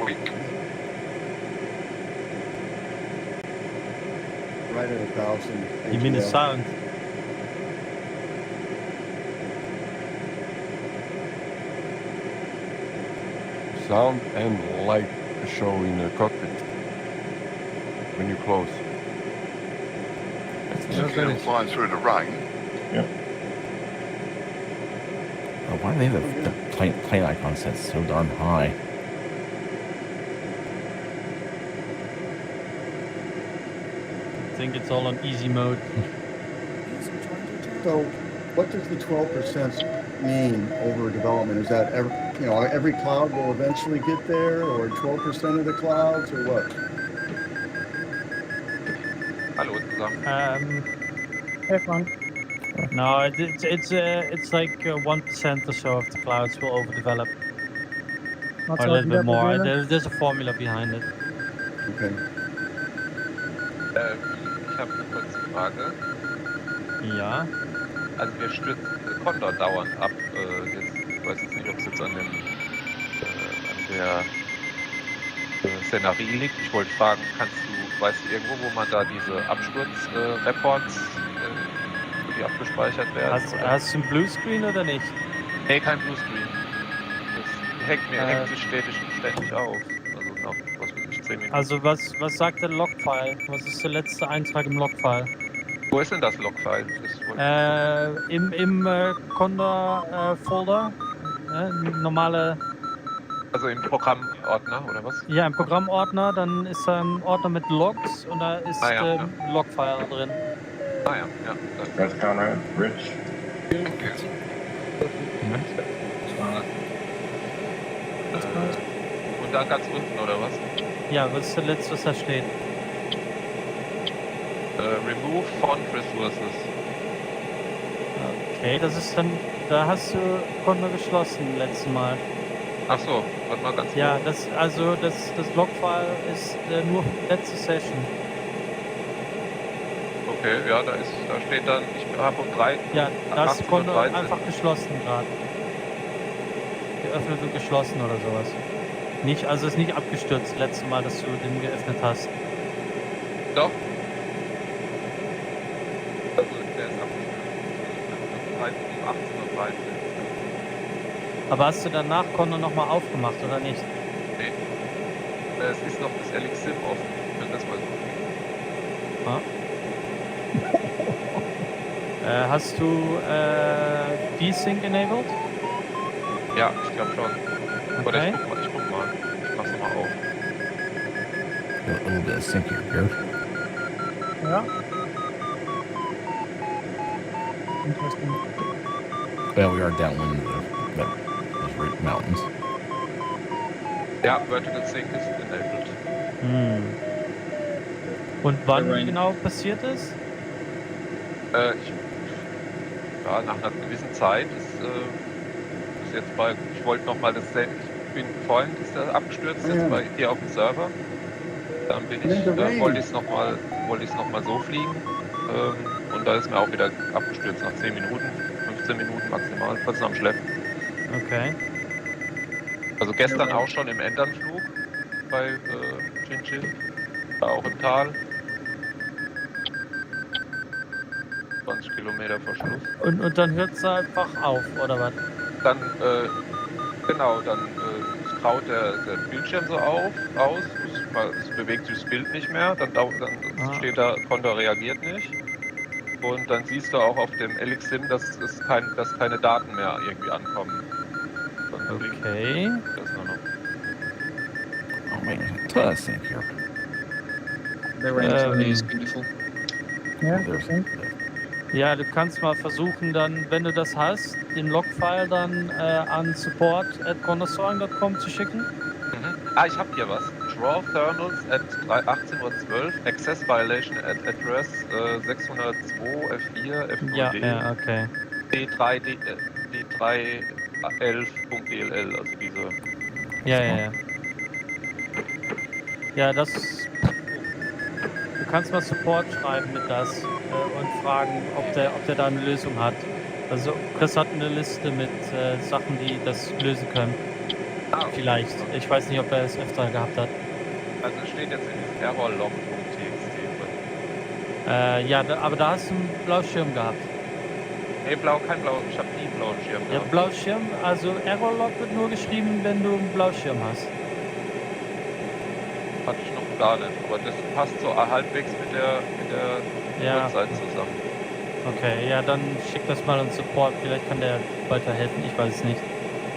Weak. right at 1,000. You mean the ATL. sound? sound and light show in the cockpit when you close. If you're flying through the rain. Yeah. Oh, why do they have the plane icon set so darn high? I think it's all on easy mode. So, what does the 12% mean over development? Is that every cloud will eventually get there, or 12% of the clouds, or what? Hallo zusammen. Hey, Frank. No, it's like 1% or so of the clouds will overdevelop. Not Or a so little bit more. Probleme. There's a formula behind it. Okay. Ich habe eine kurze Frage. Ja. Also wir stürzen Condor dauernd ab. Ich weiß jetzt nicht, ob es jetzt an der Szenerie liegt. Ich wollte fragen, weißt du irgendwo, wo man da diese Absturz-Reports, wo die abgespeichert werden? Hast du einen Bluescreen oder nicht? Nee, kein Bluescreen. Das hängt sich ständig auf. Also nach, was weiß ich, 10 Minuten. Also was sagt der Logfile? Was ist der letzte Eintrag im Logfile? Wo ist denn das Logfile? Im Condor-Folder. Normale... Also im Programmordner, oder was? Ja, im Programmordner, dann ist da ein Ordner mit Logs und da ist Logfile drin. Ah ja, ja. That's Conrad, Rich. Und dann ganz unten, oder was? Ja, was ist der letzte, was da steht? Remove Font Resources. Okay, das ist dann, da hast du Condor geschlossen letztes Mal. Ach so, warte mal ganz kurz. Ja, das Logfile ist nur letzte Session. Okay, ja, da steht dann, ich habe um 3. Ja, da ist Condor 18:13. einfach geschlossen gerade. Geöffnet und geschlossen oder sowas. Nicht, also ist nicht abgestürzt letztes Mal, dass du den geöffnet hast. Doch. Also der ist abgestürzt. Um 18:13. Aber hast du danach Condor nochmal aufgemacht oder nicht? Nee. Es ist noch das Elixir offen, wenn das mal so geht. Hast du V-Sync enabled? Ja, ich glaube schon. Okay. Oder ich guck mal. Ich mach's nochmal auf. A little bit of sync here, Garrett. Yeah. Interesting. Well, we are downwind of those great mountains. Ja, Vertical Sync ist enabled. Und wann genau passiert ist? Nach einer gewissen Zeit ist jetzt ich wollte nochmal vorhin ist er abgestürzt, jetzt bei dir auf dem Server. Dann wollte ich es nochmal so fliegen. Und da ist mir auch wieder abgestürzt nach 10 Minuten, 15 Minuten maximal, kurz am Schleppen. Okay. Also gestern auch schon im Enternflug bei Tchin Tchin, auch im Tal. 20 Kilometer vor Schluss. Und dann hört es einfach auf, oder was? Dann, dann graut der Bildschirm so aus, es bewegt sich das Bild nicht mehr, dann steht da, Condor reagiert nicht. Und dann siehst du auch auf dem Elixir, dass keine Daten mehr irgendwie ankommen. Okay. Das ist nur noch. Oh man, there's a ton of sync here. The range on is beautiful. Yeah, There's- okay. Ja, du kannst mal versuchen, dann, wenn du das hast, den Logfile dann an support@condorsoaring.com zu schicken. Ah, ich hab hier was. Draw thermals at 18:12 Uhr, Access Violation at Address 602 F4 F0D Ja, okay. D311.dll, also diese. Ja. Ja, das. Du kannst mal Support schreiben mit das und fragen, ob der da eine Lösung hat. Also Chris hat eine Liste mit Sachen, die das lösen können. Vielleicht. Ich weiß nicht, ob er es öfter gehabt hat. Also steht jetzt in diesem errorlog.txt drin. Ja, aber da hast du einen Blauschirm gehabt. Nee, kein Blau. Ich habe nie einen blauen Schirm Ja, gehabt. Blauschirm, also Errorlog wird nur geschrieben, wenn du einen Blauschirm hast. Hatte ich noch gar nicht. Aber das passt so halbwegs mit der Website zusammen. Okay, ja, dann schick das mal an Support. Vielleicht kann der weiterhelfen, ich weiß es nicht.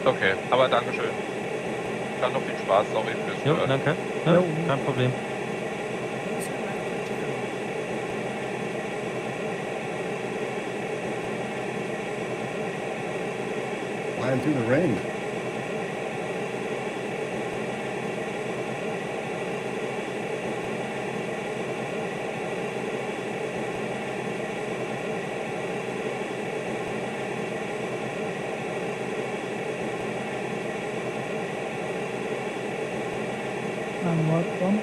Okay, aber Dankeschön. Dann noch viel Spaß, sorry fürs Jo, Hören. danke. Ja, kein Problem. Flying through the rain. And what one?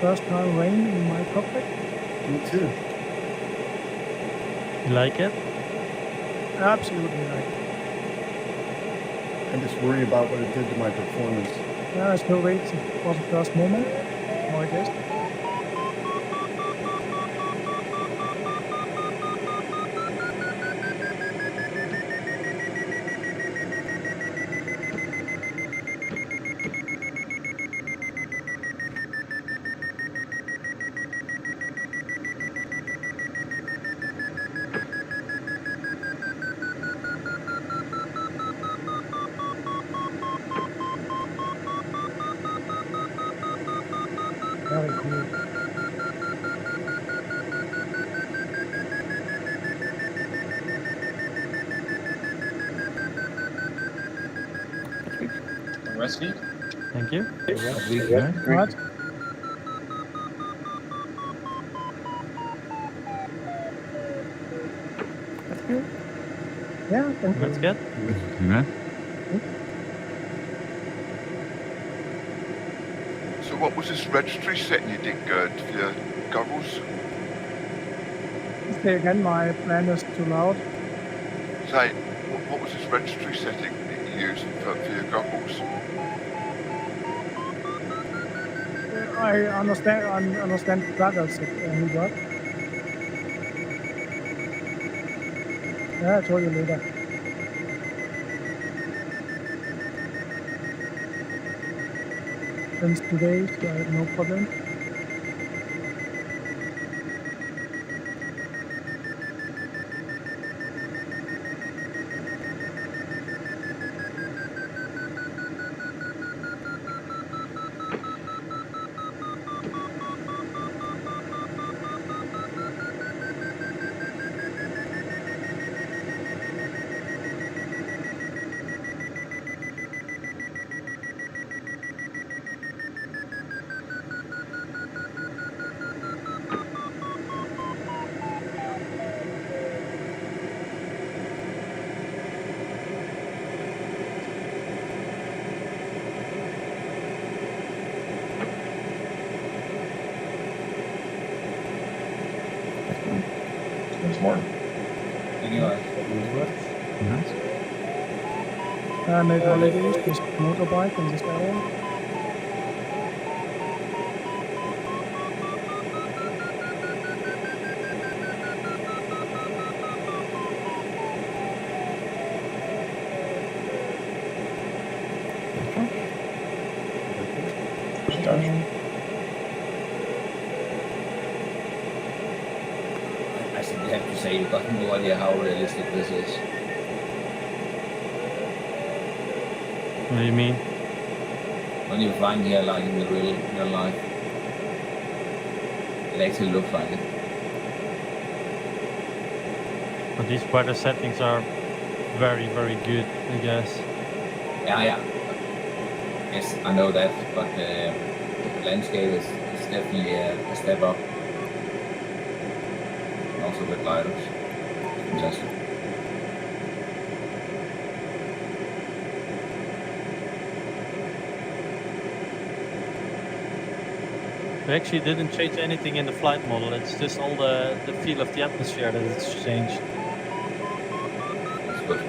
First time rain in my cockpit. Me too. You like it? Absolutely like it. I just worry about what it did to my performance. Yeah, I still wait for the first moment. How it is. Very cool. Rest week. Thank you. Right. Yeah, thank you. That's good. So what was this registry setting you did good for your goggles? Say again, my plan is too loud. Say, what was this registry setting that you used for your goggles? I understand the goggles that he got. Yeah, I told you later. Since today, so I have no problem. Once more. Anyway. I made holidays with motorbike in this area. I simply have to say, you got no idea how realistic this is. What do you mean? When you're flying here, like in the real life, it actually looks like it. But these weather settings are very, very good, I guess. Yeah. Yes, I know that, but the landscape is definitely a step up. And also with gliders. Fantastic. We actually didn't change anything in the flight model. It's just all the feel of the atmosphere that it's changed. That's good.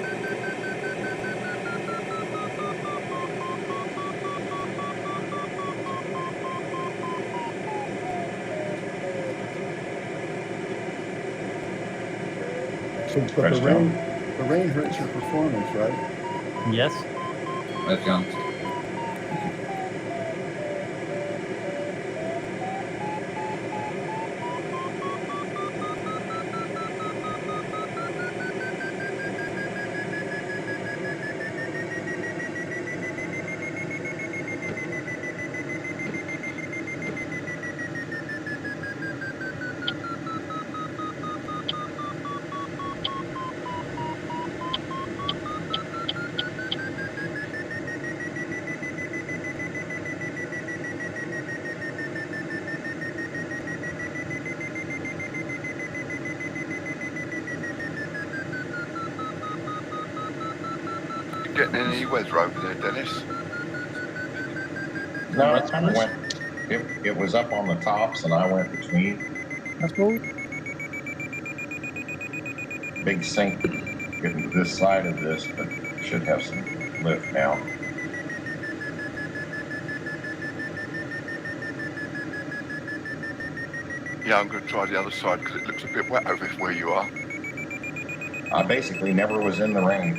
So, but the rain hurts your performance, right? Yes. That counts. Getting any weather over there, Dennis? No, it's wet. It was up on the tops, and I went between. That's cool. Big sink getting to this side of this, but should have some lift now. Yeah, I'm going to try the other side because it looks a bit wet over where you are. I basically never was in the rain.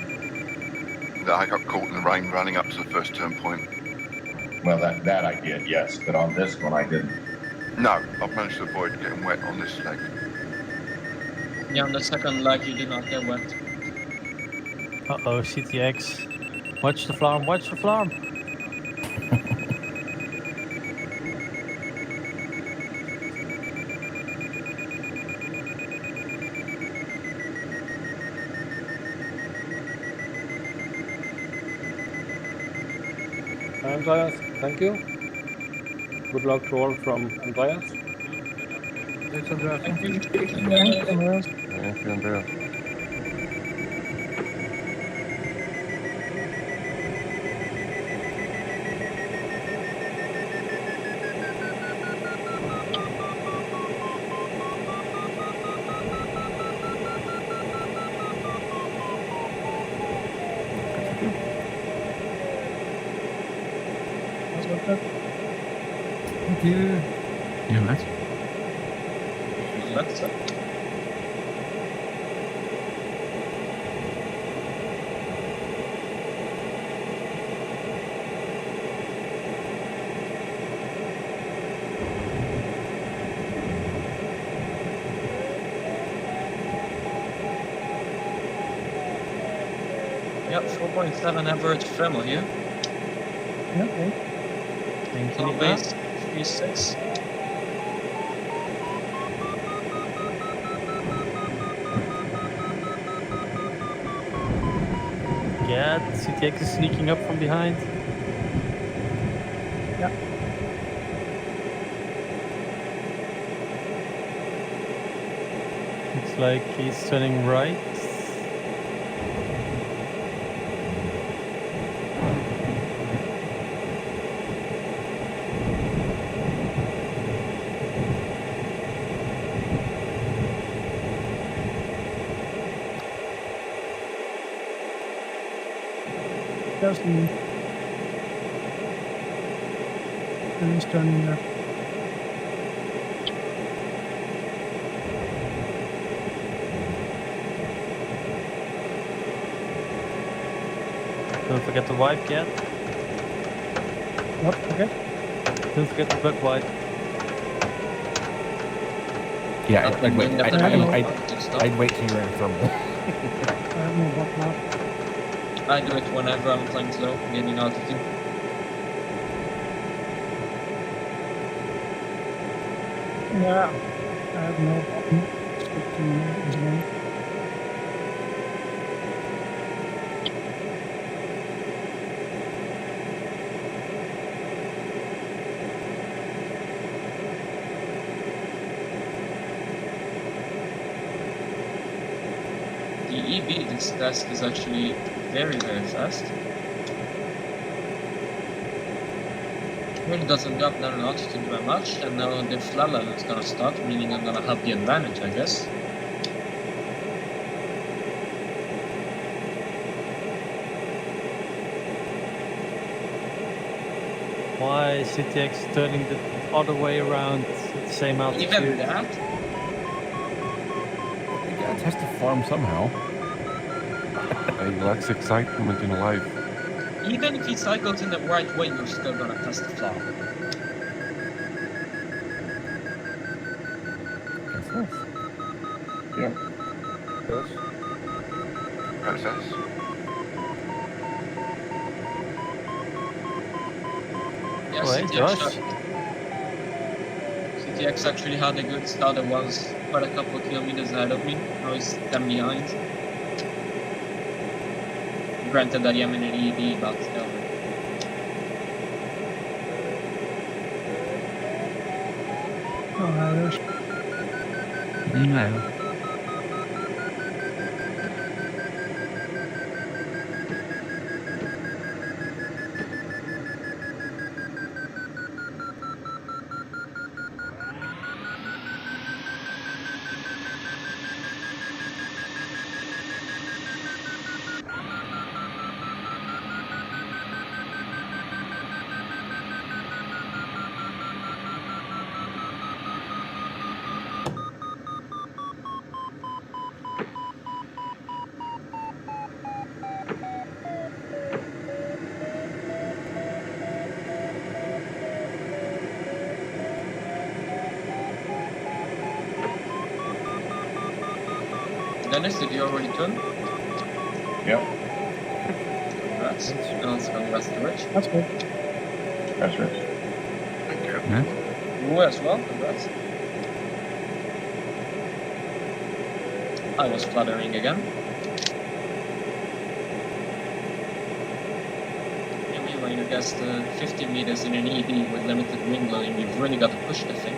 I got caught in the rain running up to the first turn point. Well, that I did, yes, but on this one I didn't. No, I've managed to avoid getting wet on this leg. Yeah, on the second leg you did not get wet. Uh-oh, CTX. Watch the flarm, watch the flarm. Andreas, thank you. Good luck to all from Andreas. Thanks, Andreas. Thanks, Andreas. Thank you, Andreas. That's what that. Thank you. Yeah, that's That's it. Yep, 4.7 average thermal here. Yeah, okay. Thank Low you. base 3.6. Yeah, CTX is sneaking up from behind. Yeah. Looks like he's turning right. There's the. And he's turning left. Don't forget the wipe yet. What? Okay. Don't forget the bug wipe. yeah. I'd wait. I'd I'd wait till you're in thermal. I have no bot now. I do it whenever I'm flying slow, gaining altitude. Yeah. I have no button. Stick to engineering. The EB, this test is actually very, very fast. Really doesn't drop down in altitude very much, and now the flat level is gonna start, meaning I'm gonna have the advantage, I guess. Why is CTX turning the other way around at the same altitude? Even that? You gotta test the farm somehow. He lacks excitement in life. Even if he cycles in the right way, you're still gonna test the flaw. Yep. Yes. Process. Yeah, Oh, hey, Josh. CTX actually had a good start. It was quite a couple of kilometers ahead of me. Now he's 10 behind. Granted that I am in an EB, but still. Oh, there's. No. Dennis, did you already turn? Yep, Congrats. And also congrats to Rich. That's good. that's Rich. Thank you. Wu as well, congrats. I was fluttering again. Maybe when you guessed 50 meters in an EV with limited wind loading, you've really got to push the thing.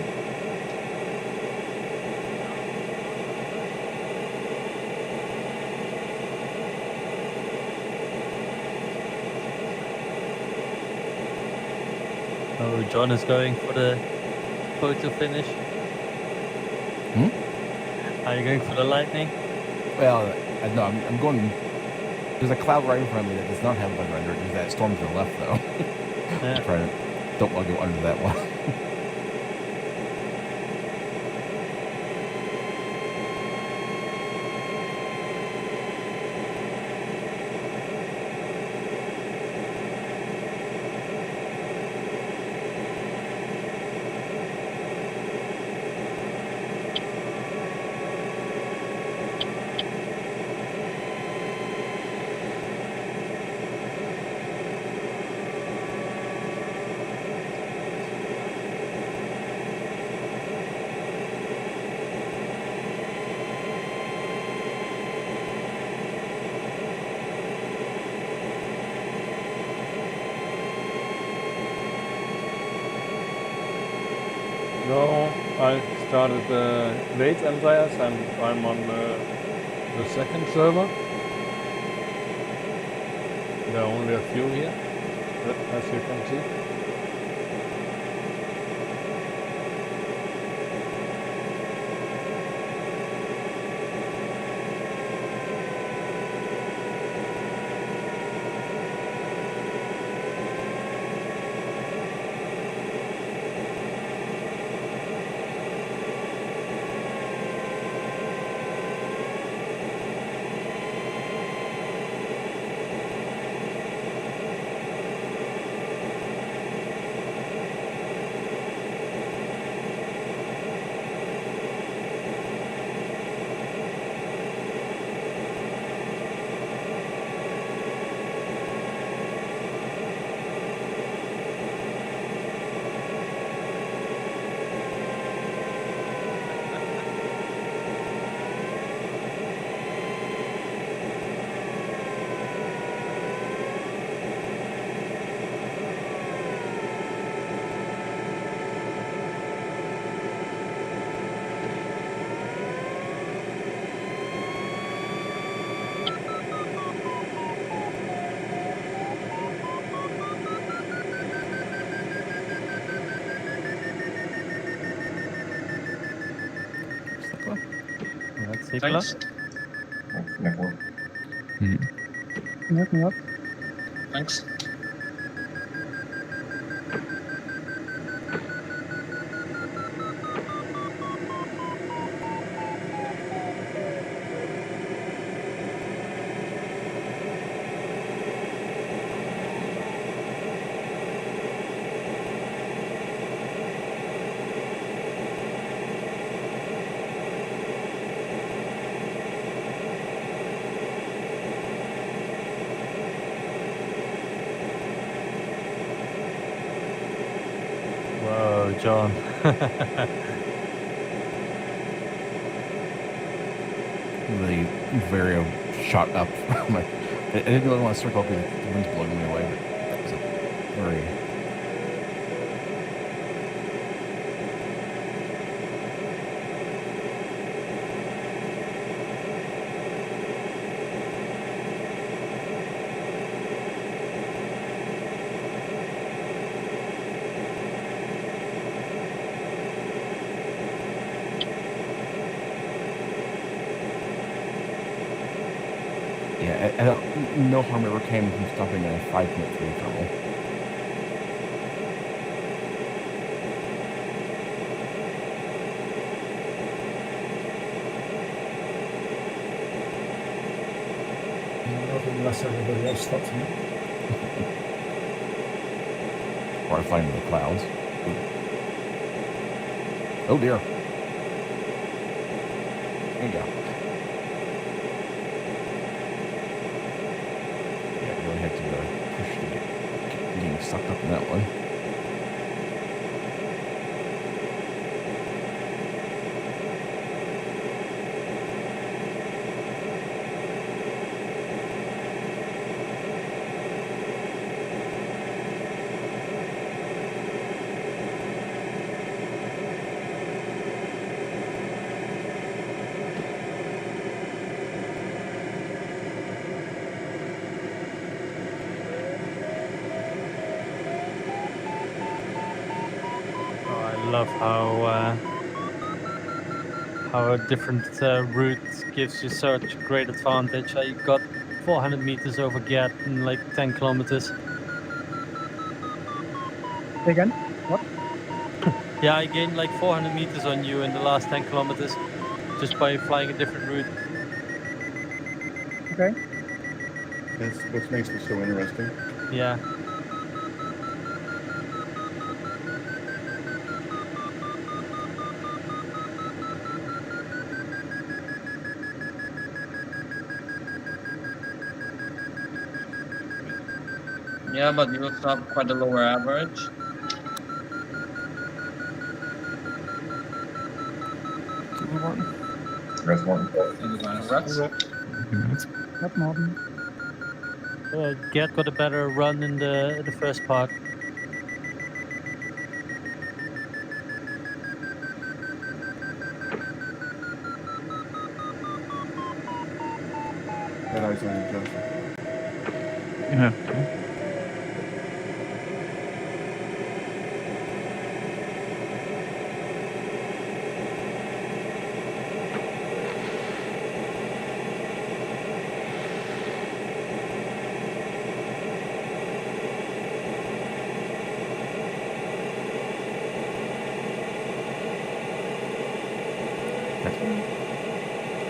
Oh, John is going for the photo finish. Are you going for the lightning? Well, no, I'm going. There's a cloud right in front of me that does not have weather under it. There's that storm to the left, though. Yeah. Don't want to go under that one. No, I started late, Andreas, and I'm on the second server. There are only a few here, as you can see. That's Nicola. Thanks. Nicola. Yep. Thanks. Whoa, John. The very shot up. I didn't really want to circle because the wind's blowing me away, but that was a very. Yeah, no harm ever came from stopping a 5.3 thermal. Not unless everybody else stops me. Or I fly into the clouds. Oh dear. There you go. sucked up in that one. I love how a different route gives you such great advantage. I got 400 meters over Gert in like 10 kilometers. Again? What? Yeah, I gained like 400 meters on you in the last 10 kilometers just by flying a different route. Okay. That's what makes it so interesting. Yeah. Yeah, but you also have quite a lower average. Rest one. Congrats. What, Martin? Gert got a better run in the first part. That eyes on you, Josh. Yeah.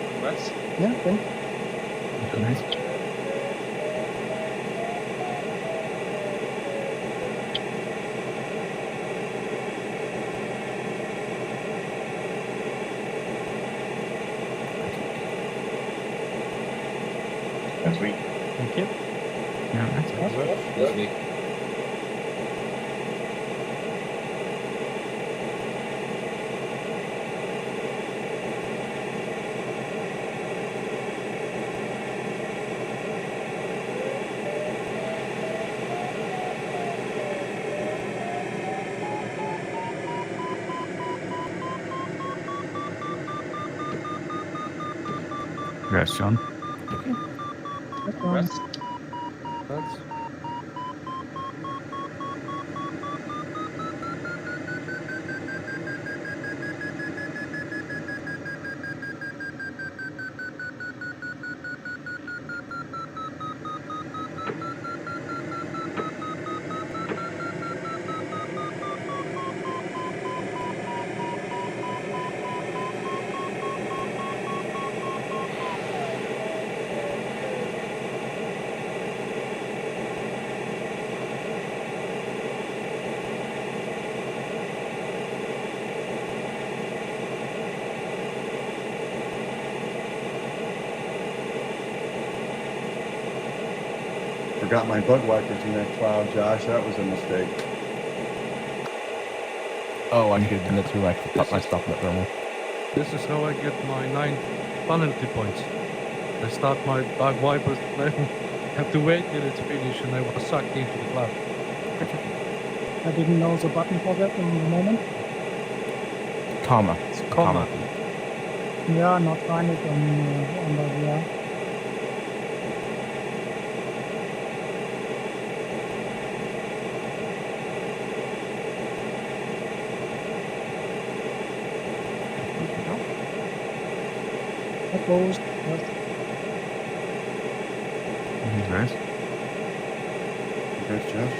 Congrats. Yeah, thanks. That's sweet. Thank you. Yeah, that's This week. Congrats, John. Congrats. That's Forgot my bug wipers in that cloud, Josh. That was a mistake. Oh, I should have done that too. I thought I stopped that thermal. This is how I get my 9 penalty points. I start my bug wipers, I have to wait till it's finished, and I was sucked into the cloud. I didn't know the button for that in the moment. Comma. It's comma. Yeah, not find it on the VR. Opposed. Yes. Congrats. Congrats, Josh.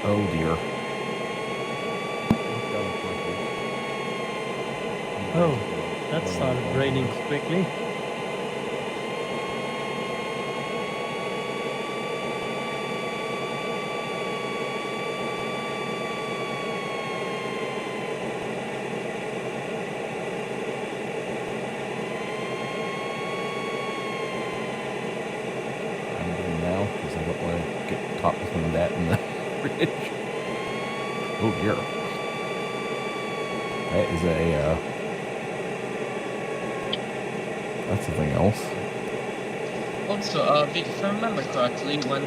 Oh dear. Oh, that started raining quickly. I'm doing now because I don't want to get caught between that and the bridge. Oh dear. That is that's something else. Also, Vic, if I remember correctly, when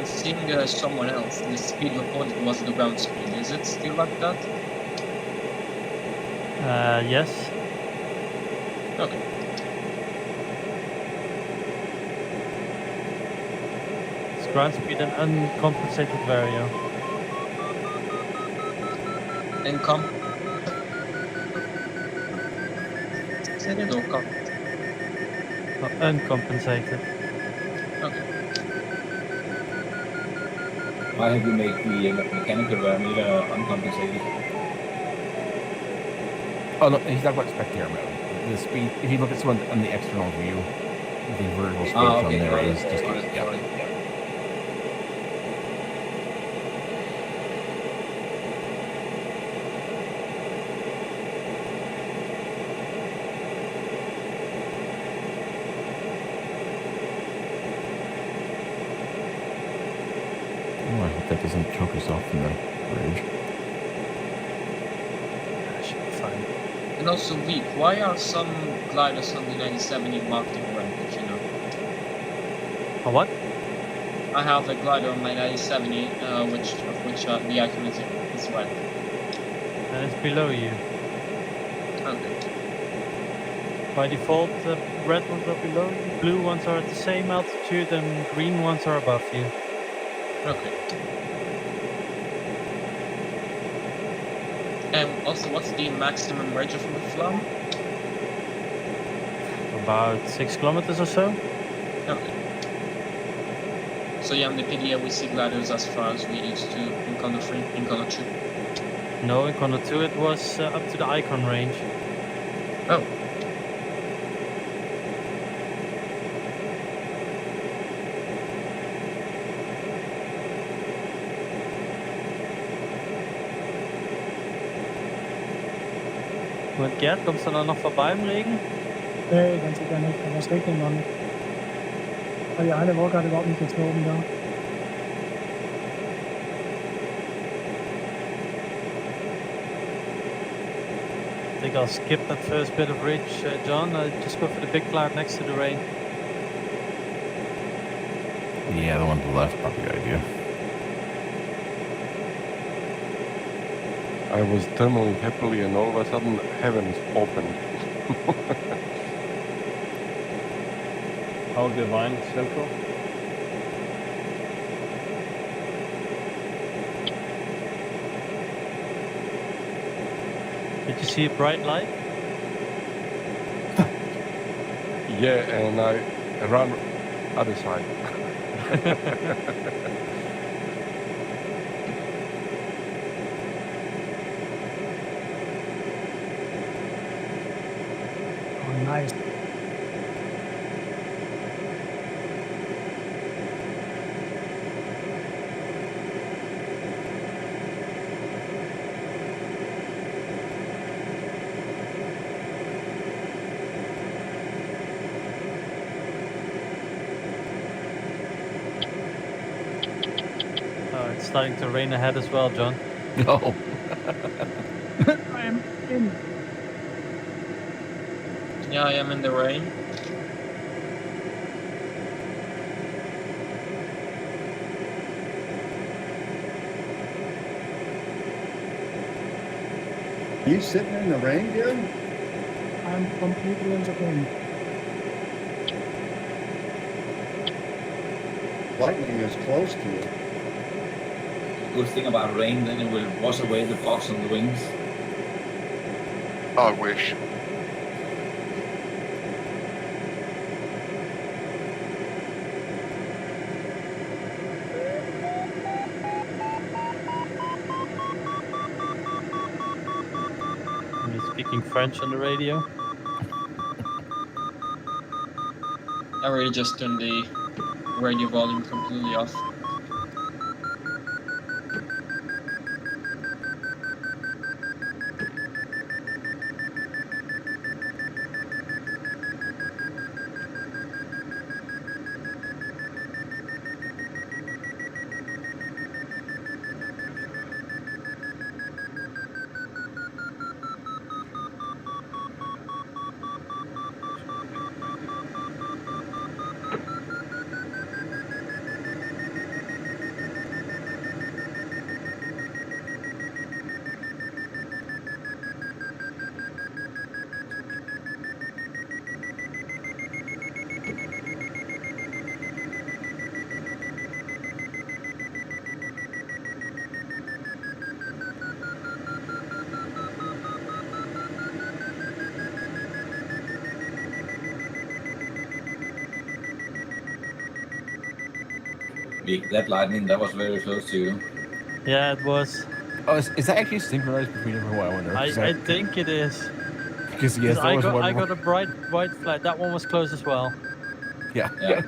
seeing someone else, the speed reported was the ground speed. Is it still like that? Yes. Okay. It's ground speed and uncompensated vario. Compensated or Uncompensated. Okay. Why have you made the mechanical parameter uncompensated? Oh no, he's talking about spectator mode. The speed. If you look at someone on the external view, the vertical space on there is just yeah. Oh, I hope that doesn't choke us off from the bridge. That should be fine. And also, Vic, why are some gliders on the 97 marked in red, if you know? A what? I have a glider on my 97, which the icon is red. And it's below you. Okay. By default, the red ones are below you, blue ones are at the same altitude, and green ones are above you. Okay. Also, what's the maximum range of the flam? About 6 kilometers or so. Okay. So yeah, in the PDA we see gliders as far as we used to in Condor3, in Condor2. No, in Condor 2 it was up to the icon range. Oh. Und Gerd, kommst du dann noch vorbei im Regen? Nee, ganz sicher nicht, aber es regnet noch nicht. Weil die eine Wolke hat überhaupt nicht gezogen da. I think I'll skip that first bit of ridge, John. I'll just go for the big cloud next to the rain. Yeah, the one to the left, probably a good idea. I was tunneling happily and all of a sudden heavens opened. How divine Central? Did you see a bright light? Yeah, and I ran other side. Oh, nice. Oh, it's starting to rain ahead as well, John. No. I am in. Yeah, I am in the rain. Are you sitting in the rain, dude? I'm completely in the rain. Lightning is close to you. Good thing about rain, then it will wash away the fogs on the wings. I wish. speaking French on the radio. I really just turned the radio volume completely off. That lightning, that was very close to you. Yeah, it was. Oh, is that actually synchronized between everyone? I wonder. I think it is. Because yes, I was got one I more- got a bright white flag. That one was close as well. Yeah. Yeah.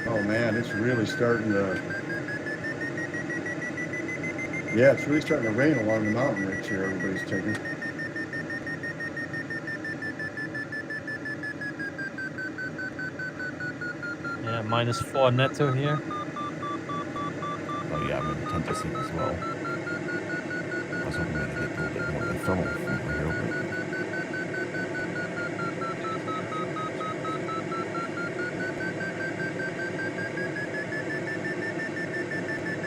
Oh man, it's really starting to. Yeah, it's really starting to rain along the mountain ridge here. Everybody's taking. Yeah, -4 netto here. Oh yeah, I'm in 10 to 6 as well. I was hoping maybe to get a little bit more of the thermal from over here, but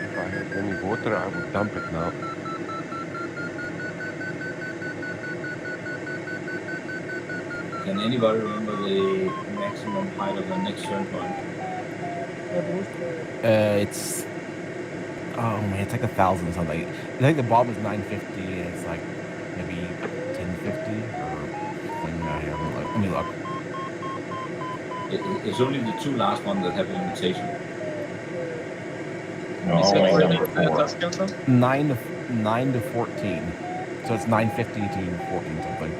If I had any water, I would dump it now. Can anybody remember the maximum height of the next turn point? it's oh man, it's like 1,000 something. I think the bottom is 950, and it's like maybe 1050 or something. Here, let me look. It's only the two last ones that have a limitation. You said only where number the four. dust came from? 9 to 14, so it's 950 to 14 something.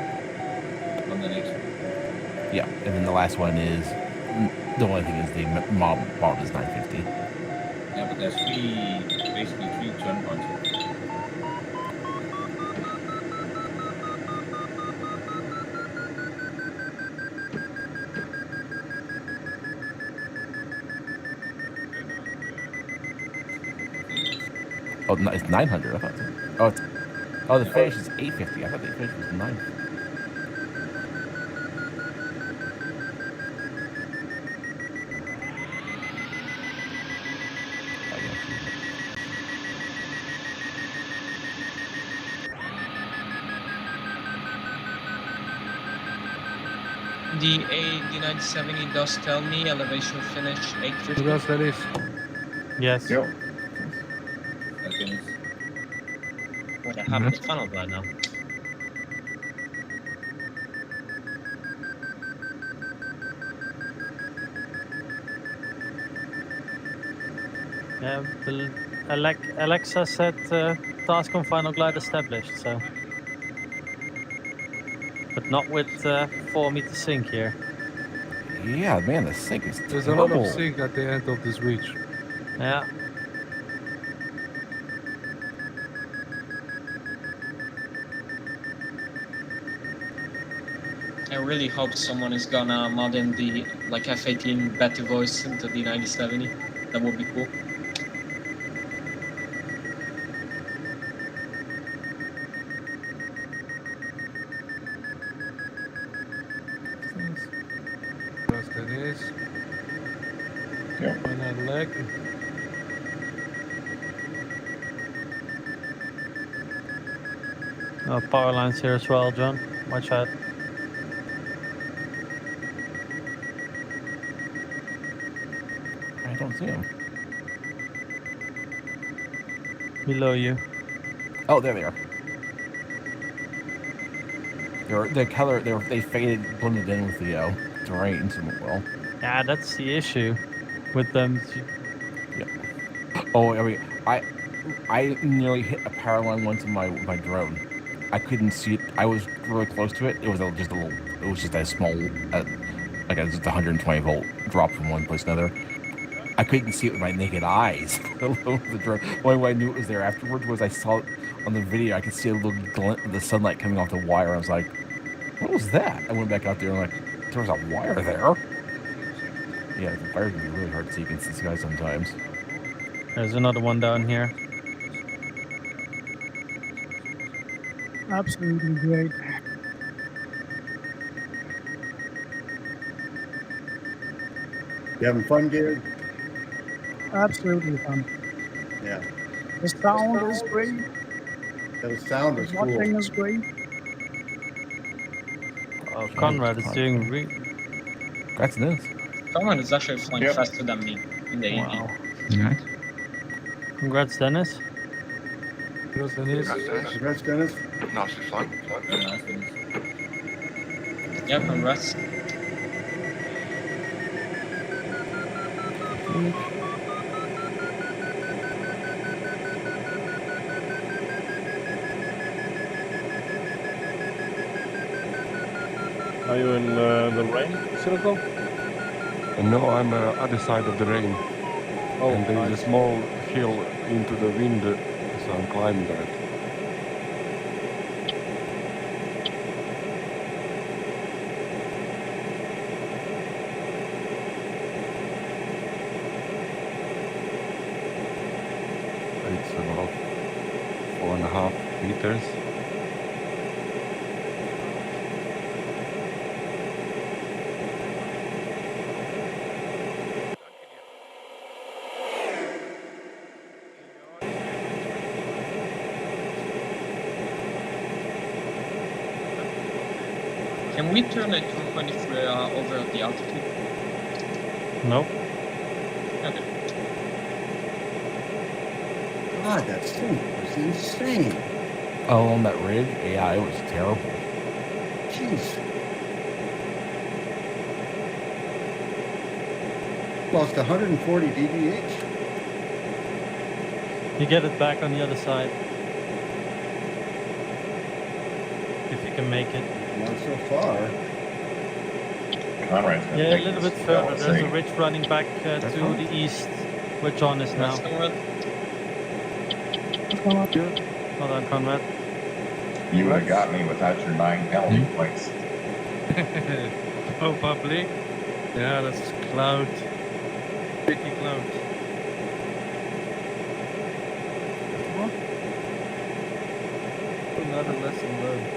On the next one. Yeah, and then the last one is the only thing is the bottom is 950. Yeah, but there's basically three turn points. Oh, no, it's 900. I thought. The finish is 850. I thought the finish was 950. The AD970 does tell me elevation finish 850. Yes, that is. Yes. Yep. Okay. What happened to funnel blind now? Yeah, Alexa said task on final glide established, so. But not with 4 meter sink here. Yeah, man, the sink is There's a lot terrible. of sink at the end of this reach. Yeah. I really hope someone is gonna mod in the like F18 battery voice into the 9070. That would be cool. Yes, that is. Yep. Another leg. Power lines here as well, John. Watch out. I don't see him. Below you. Oh, there they are. The color, they faded, blended in with the terrain somewhat well. Yeah, that's the issue with them. Oh, I mean, I nearly hit a power line once in my drone. I couldn't see it. I was really close to it. It was just a little. It was just a small, like just 120 volt drop from one place to another. I couldn't see it with my naked eyes. The drone. The only way I knew it was there afterwards was I saw it on the video. I could see a little glint of the sunlight coming off the wire. I was like, "What was that?" I went back out there and like, there was a wire there. Yeah, the fires can be really hard to see against this guy sometimes. There's another one down here. Absolutely great. You having fun, Gary? Absolutely fun. Yeah. The sound is great. The sound is cool. Watching is great. Oh, Conrad is doing That's nice. Conrad is actually flying faster than me in the EV. Wow. Nice. Congrats, Dennis. Congrats, Dennis. Congrats, Dennis. Nicely flown. Very nice, Dennis. Yeah, congrats. Are you in the rain, Silco? No, I'm other side of the rain. Oh, and there is a small hill into the wind, so I'm climbing that. It's about 4.5 meters. Can we turn it 223 over at the altitude? Nope. Okay. God, that thing was insane. Oh, on that ridge? Yeah, it was terrible. Jeez. Lost 140 dBH. You get it back on the other side. If you can make it. Not so far. Conrad's gonna Yeah, a take little this bit further. There's a LSA. ridge running back to the east, where John is now. Conrad. Well done, Conrad. You would have got me without your 9 penalty points. Oh, public. Yeah, that's cloud. Sticky cloud. Another lesson learned.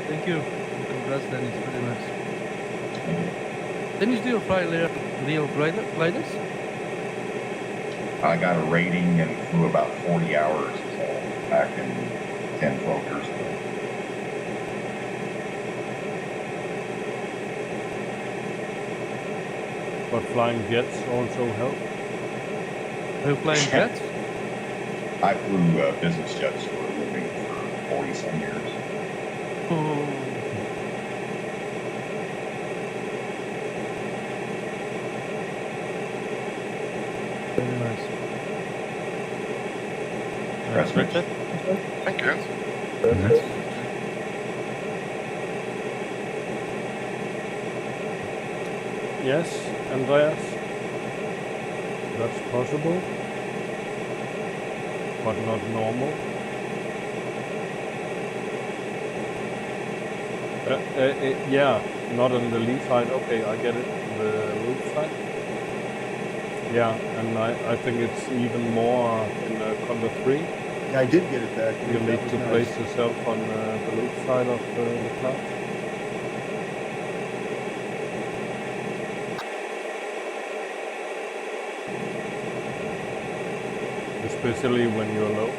Thank you. Congrats, Dennis. Very nice. Dennis, do you fly Leo gliders? I got a rating and flew about 40 hours back in 10, 12 years ago. But flying jets also help. Are you flying jets? I flew business jets for a living for 40 some years. Oh. Very nice. Richard? Thank you. Yes, Andreas. That's possible, but not normal. Yeah, not on the lee side. Okay, I get it. The roof side. Yeah, and I think it's even more in the Condor3. Yeah, I did get it back. You That need was to nice. place yourself on the roof side of the cloud. Especially when you're low.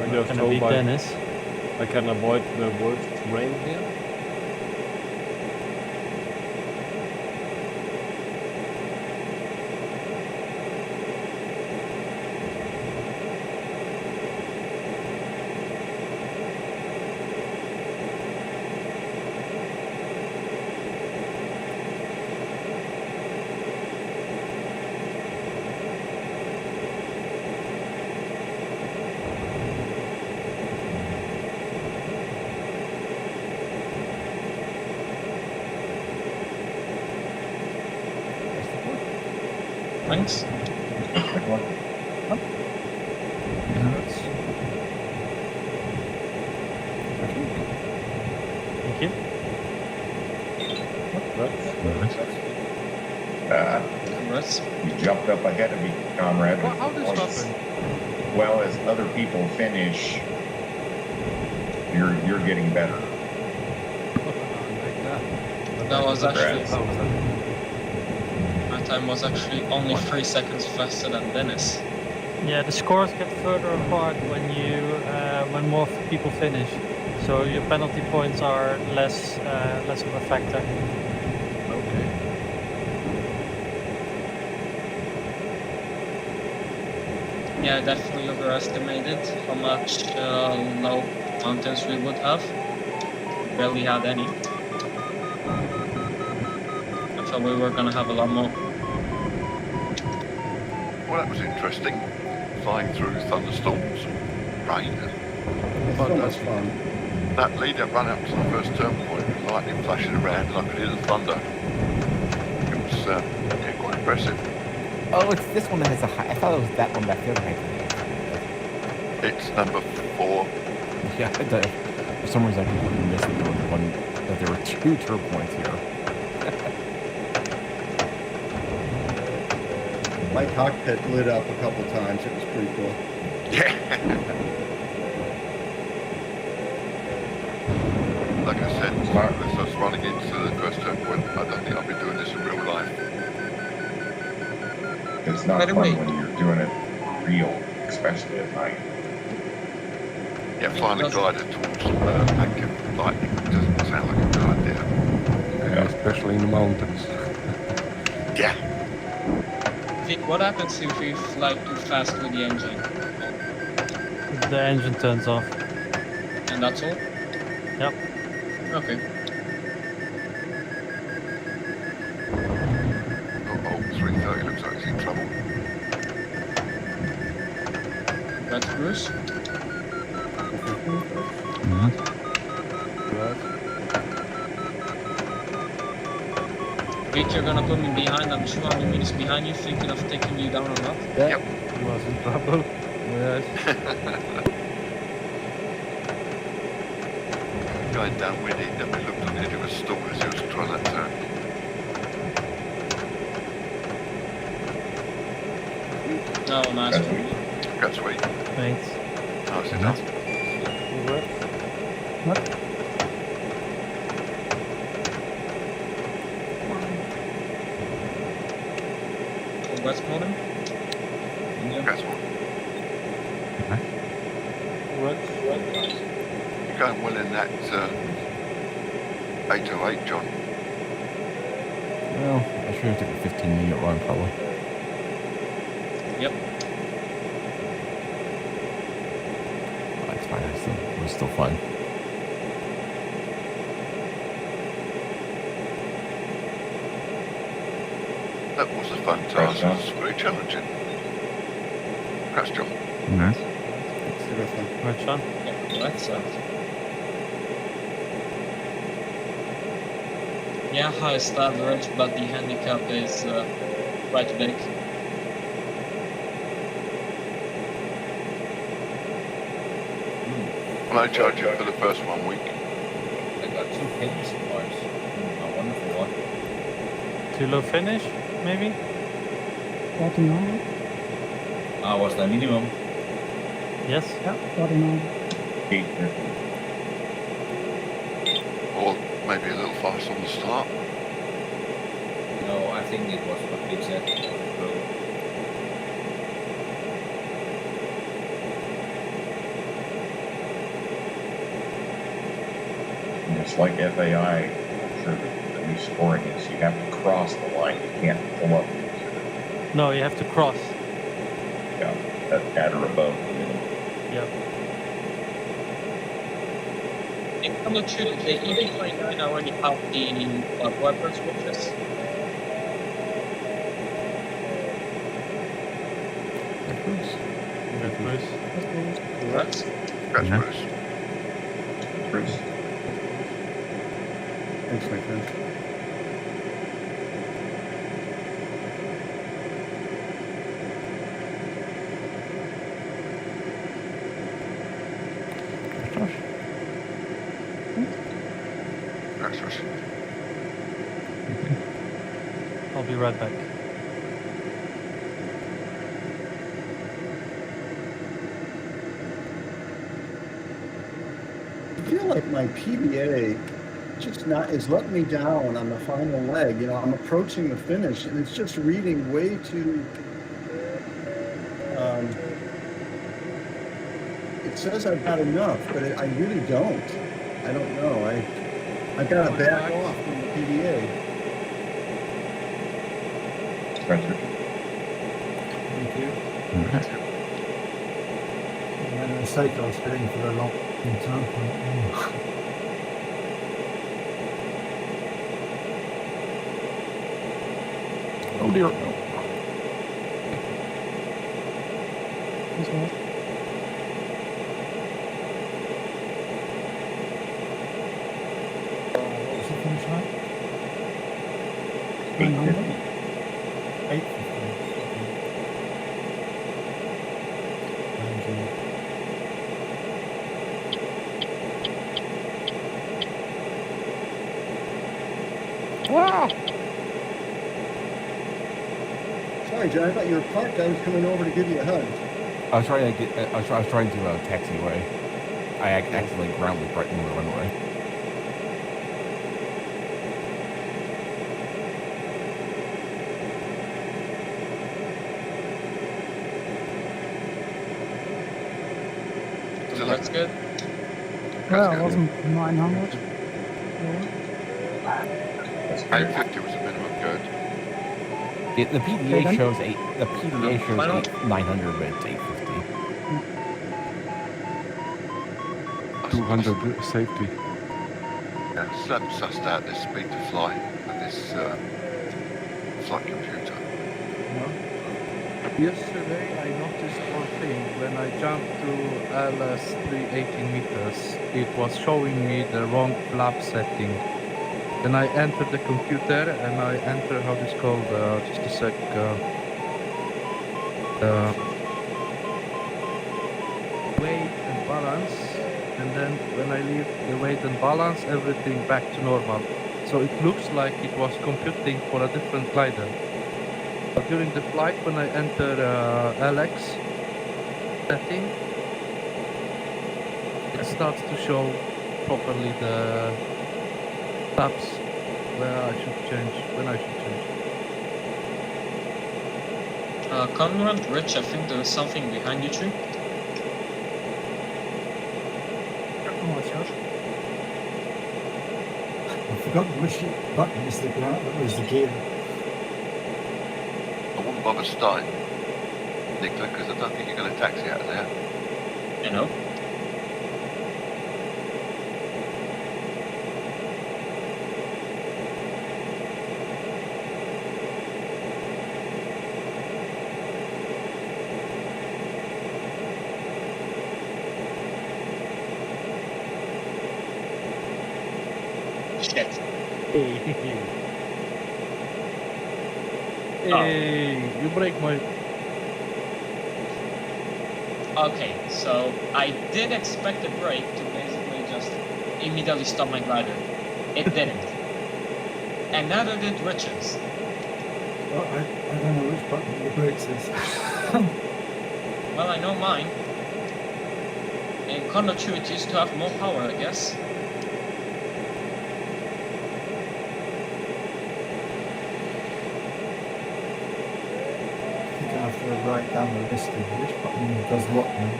I just Gonna hope beat Dennis. I can avoid the worst rain here. Thanks. Thank you. Congrats. You jumped up ahead of me, comrade. Well, how does this happen? Well, as other people finish, you're getting better. Like that. That was actually. Congrats. My time was actually only 3 seconds faster than Dennis. Yeah, the scores get further apart when more people finish. So your penalty points are less of a factor. Okay. Yeah, I definitely overestimated how much low mountains we would have. Barely had any. I thought we were gonna have a lot more. Well, that was interesting. Flying through thunderstorms, rain. It's so much fun. That lead up ran up to the first turn point with lightning flashing around and I could hear the thunder. It was yeah, quite impressive. Oh, it's this one that has a high. I thought it was that one back there. It's number 4. Yeah, for some reason I completely missed that there was one. That there were 2 turn points here. My cockpit lit up a couple times. It was pretty cool. Yeah. Like I said, as I was running into the first turn point, I don't think I'll be doing this in real life. It's not fun when you're doing it real, especially at night. Yeah, flying a glider towards active lightning doesn't sound like a good idea. Yeah, especially in the mountains. Yeah. Vic, what happens if we fly too fast with the engine? The engine turns off. And that's all? Yep. Okay. Oh, 330 looks like it's in trouble. That's Bruce. Vic, you're gonna put me behind. I'm 200 meters behind you, thinking of taking you down or not? Yep. He was in trouble. Yes. Going downwind, then we looked on the edge of a storm as he was trying that turn. No, nice one. That's sweet. Thanks. Nice enough. Congrats, Morgan. That's one. You're going well in that 808, John. Well, I should have taken a 15-minute run probably. Yep. That's fine. It was still fun. That was a fun task. It was very challenging. Congrats, John. Nice. Right, Sean? Yeah, congrats. Yeah, highest average, but the handicap is quite big. Well, I charge you for the first 1 week. I got 2 penalty points. I wonder for what. Too low finish, maybe? 49. Was the minimum? Yes. Yeah, 49. Or maybe a little fast on the start. No, I think it was what Vic said. It's like FAI, I'm sure the new scoring is you have to cross the line, you can't pull up into it. No, you have to cross. Yeah, at or above the minimum. Yep. In Condor3, the EV29 already have the wiper switches. Congrats. Congrats, Bruce. Bruce. Thanks, my friend. compressors. I'll be right back. I feel like my PDA just not is letting me down on the final leg. You know, I'm approaching the finish, and it's just reading way too. It says I've got enough, but I really don't. I don't know. I've got to back off from the PDA. Spencer. Thank you. I made a mistake. I was heading for the long turn point. Oh dear. This was. What was the finish line? 900. 8:15. Thank you. Wow. Sorry, John. I thought you were parked. I was coming over to give you a hug. I was trying to taxi away. I accidentally grounded right in the runway. So That's good. Well, it wasn't 900. 850 was the minimum good. The PDA Okay, shows 900, but it's 850. 200 safety. Yeah, so I haven't sussed out this speed to fly with this flight computer. Yesterday I noticed one thing. When I jumped to LS 318 meters, it was showing me the wrong flap setting. Then I entered the computer and I entered how this called, just a sec, weight and balance. And then when I leave the weight and balance, everything back to normal. So it looks like it was computing for a different glider. But during the flight, when I enter LX setting, it starts to show properly the flaps where I should change, when I should change. Conrad, Rich, I think there's something behind you two. What's yours? I forgot which button is the gear. I wouldn't bother starting, Nicola, because I don't think you're going to taxi out of there. You know. Shit. Hey, you break my... Okay, so I did expect the brake to basically just immediately stop my glider. It didn't. And neither did Richard's. Well, I don't know which button the brakes is. Well, I know mine. In Condor3 it used to have more power, I guess. I think I have to write down the list of which button does what now.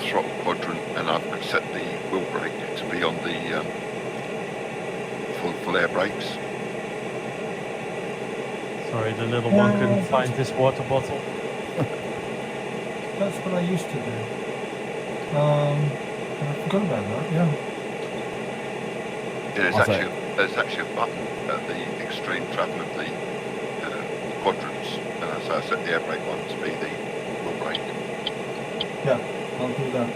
Throttle quadrant, and I've set the wheel brake to be on the full air brakes. Sorry, the little one couldn't find his water bottle. That's what I used to do. And I forgot about that, yeah. Yeah, there's actually a button at the extreme travel of the quadrants, so I set the air brake one to be the wheel brake. Yeah, I'll do that.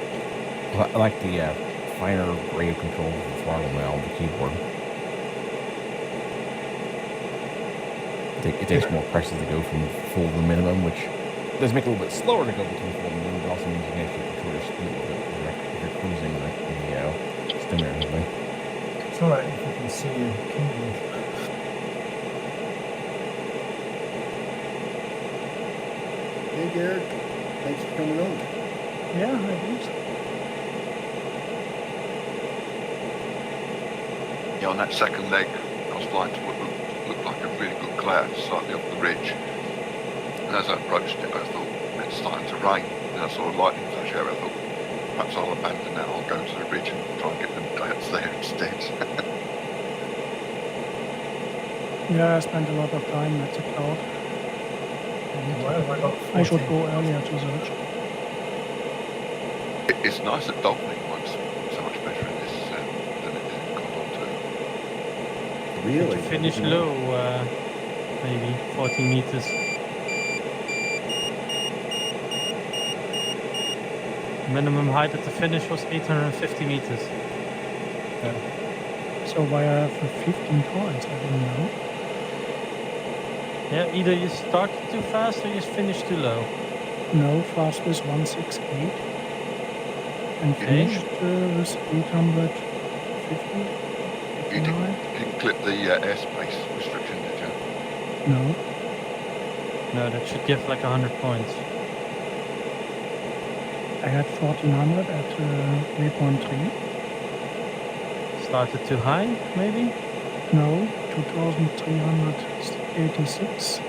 I like the finer grade control of the throttle now on the keyboard. It takes more pressure to go from full to minimum, which does make it a little bit slower to go between full and minimum, but also means you can actually control your speed a little bit if you're cruising the stimulator. It's alright if you can see your keyboard. Hey, Garrett. Thanks for coming over. Yeah, I did. Yeah, on that second leg, I was flying to what looked like a really good cloud, slightly up the ridge. And as I approached it, I thought, it's starting to rain. And I saw a lightning flash out. I thought, perhaps I'll abandon that. I'll go to the ridge and try and get them clouds there instead. Yeah, I spent a lot of time at the cloud. I should go earlier to search. It's nice that Dolphin works so much better in this than it did in Condor 2. Really? Did you finish low, maybe 40 meters. Minimum height at the finish was 850 meters. So why I have 15 points, I didn't know. Yeah, either you started too fast or you finished too low. No, fast was 168. And Okay. finished with 850. You didn't clip the airspace restriction, did you? No. No, that should give like 100 points. I had 1400 at waypoint 3. Started too high, maybe? No, 2386.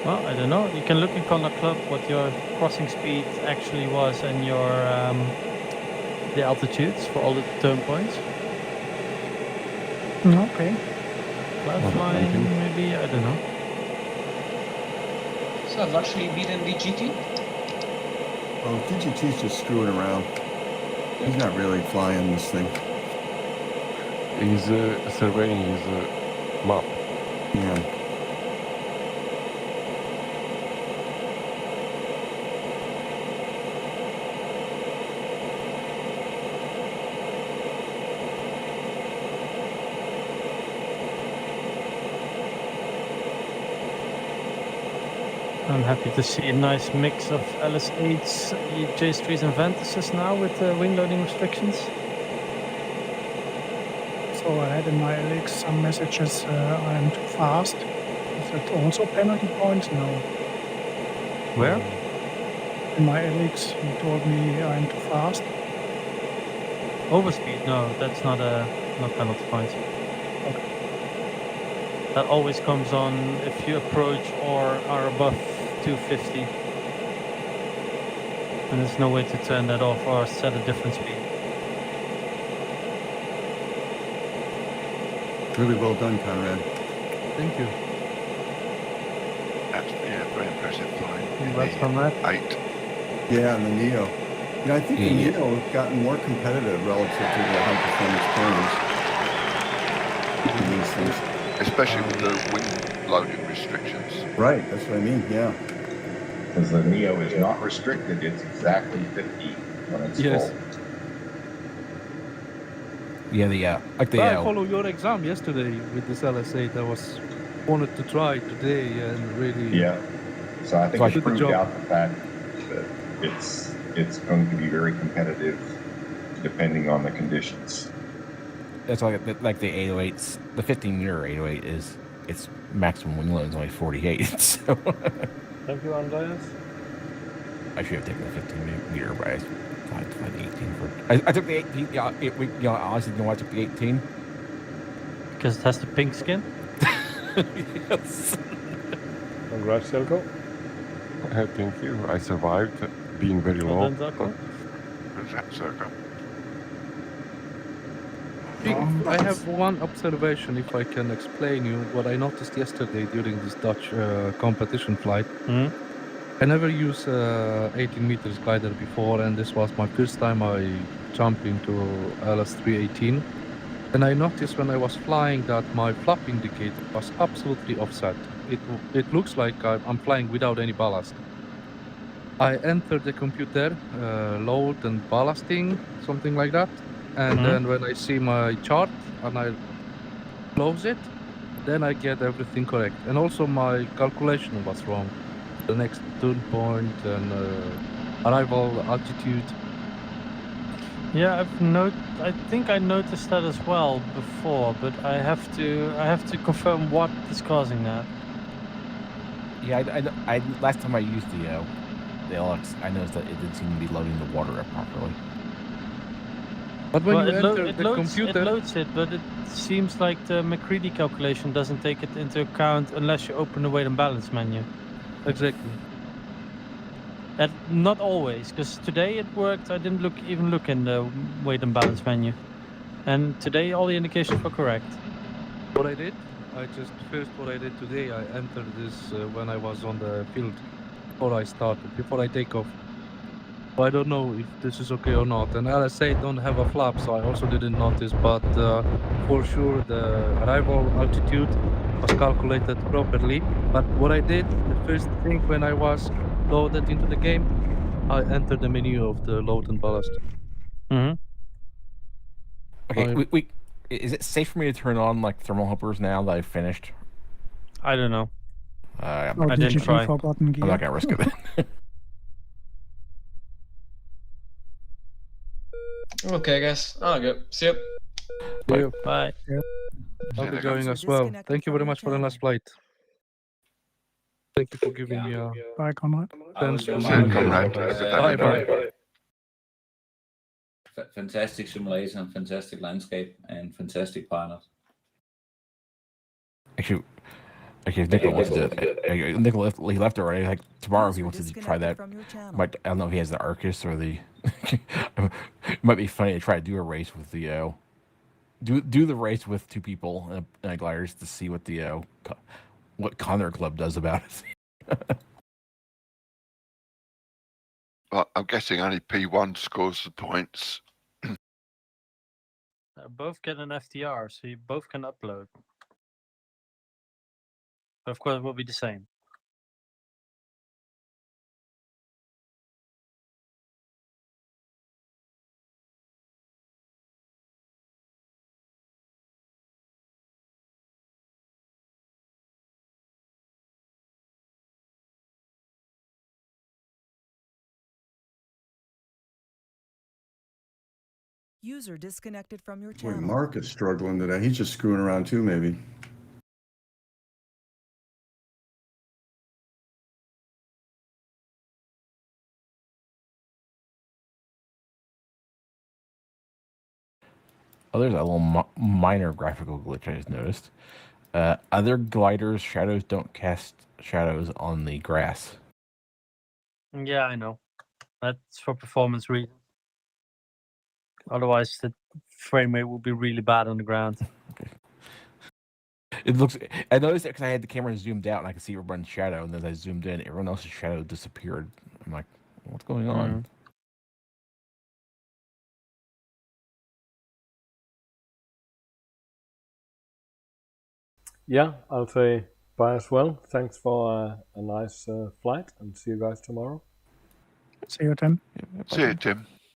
Well, I don't know. You can look in Condor Club what your crossing speed actually was and your the altitudes for all the turn points. Okay. Cloud flying, maybe, I don't know. So I've actually beaten DGT. Oh, DGT's just screwing around. He's not really flying this thing. He's surveying his map. Yeah. I'm happy to see a nice mix of LS8s, J3s and Ventuses now with wing loading restrictions. So I had in my LX some messages, I am too fast. Is that also penalty points? No. Where? In my LX, he told me I'm too fast. Overspeed? No, that's not penalty points. Okay. That always comes on if you approach or are above 250. And there's no way to turn that off or set a different speed. Really well done, Conrad. Thank you. That's very impressive flying. Congrats, Conrad. 8. Yeah, and the Neo. You know, I think the Neo has gotten more competitive relative to the high performance planes. These things. Especially with the wing loading restrictions. Right, that's what I mean, yeah. Because the Neo is not restricted, it's exactly 50 when it's full. Yeah, like I followed your exam yesterday with this LS8. I wanted to try today and really. Yeah. So I think it did the proved job. out the fact that it's going to be very competitive depending on the conditions. That's like the 808s. The 15-meter 808 is its maximum wing load is only 48. So Thank you, Andreas. I should have taken the 15-meter, but I tried to find the 18 for. I took the 18. Yeah, honestly, you know why I took the 18? Because it has the pink skin? Yes. Congrats, Jelko. Thank you. I survived being very low. Well done, Zarko. Congrats, Zerko. I have one observation, if I can explain you what I noticed yesterday during this Dutch competition flight. Mhm. I never used 18 meters glider before, and this was my first time I jumped into LS318. And I noticed when I was flying that my flap indicator was absolutely offset. It looks like I'm flying without any ballast. I entered the computer, load and ballasting, something like that. And then when I see my chart and I close it, then I get everything correct. And also my calculation was wrong. The next turn point and arrival altitude. Yeah, I think I noticed that as well before, but I have to confirm what is causing that. Yeah, I last time I used the LX, I noticed that it didn't seem to be loading the water up properly. But when Well, you enter it the loads computer, it, but it seems like the McCready calculation doesn't take it into account unless you open the weight and balance menu. exactly. Not always, because today it worked. I didn't even look in the weight and balance menu, and today all the indications were correct. What I did, what I did today, I entered this when I was on the field before I take off. So I don't know if this is okay or not. And LSA don't have a flap, so I also didn't notice. But for sure, the arrival altitude was calculated properly. But what I did, the first thing when I was loaded into the game, I entered the menu of the load and ballast. Mm-hmm. Okay, is it safe for me to turn on like thermal hoppers now that I've finished? I don't know. I didn't try. Forgotten gear. I'm not gonna risk it. Okay, guys. I'll go. See you. Bye. Bye. I'll be going as well. Thank you very much for the last flight. Thank you for giving me a Bye, Conrad. chance to See you, Conrad. Bye. Fantastic simulation, fantastic landscape, and fantastic pilot. Actually, if Nicola wants to, Nicola, he left already. Like tomorrow, if he wants to try that, I don't know if he has the Arcus or the. It might be funny to try to do a race with the. Do the race with two people in a gliders to see what the what Condor Club does about it. Well, I'm guessing only P1 scores the points. Both get an FTR, so you both can upload. Of course, it will be the same. User disconnected from your Boy, channel. Mark is struggling today. He's just screwing around too, maybe. Oh, there's a little minor graphical glitch I just noticed. Other gliders' shadows don't cast shadows on the grass. Yeah, I know. That's for performance reasons. Otherwise, the frame rate will be really bad on the ground. It looks. I noticed it because I had the camera zoomed out and I could see everyone's shadow, and then I zoomed in, everyone else's shadow disappeared. I'm like, what's going on? Yeah, I'll say bye as well. Thanks for a nice flight, and see you guys tomorrow. See you, Tim. See you, Tim.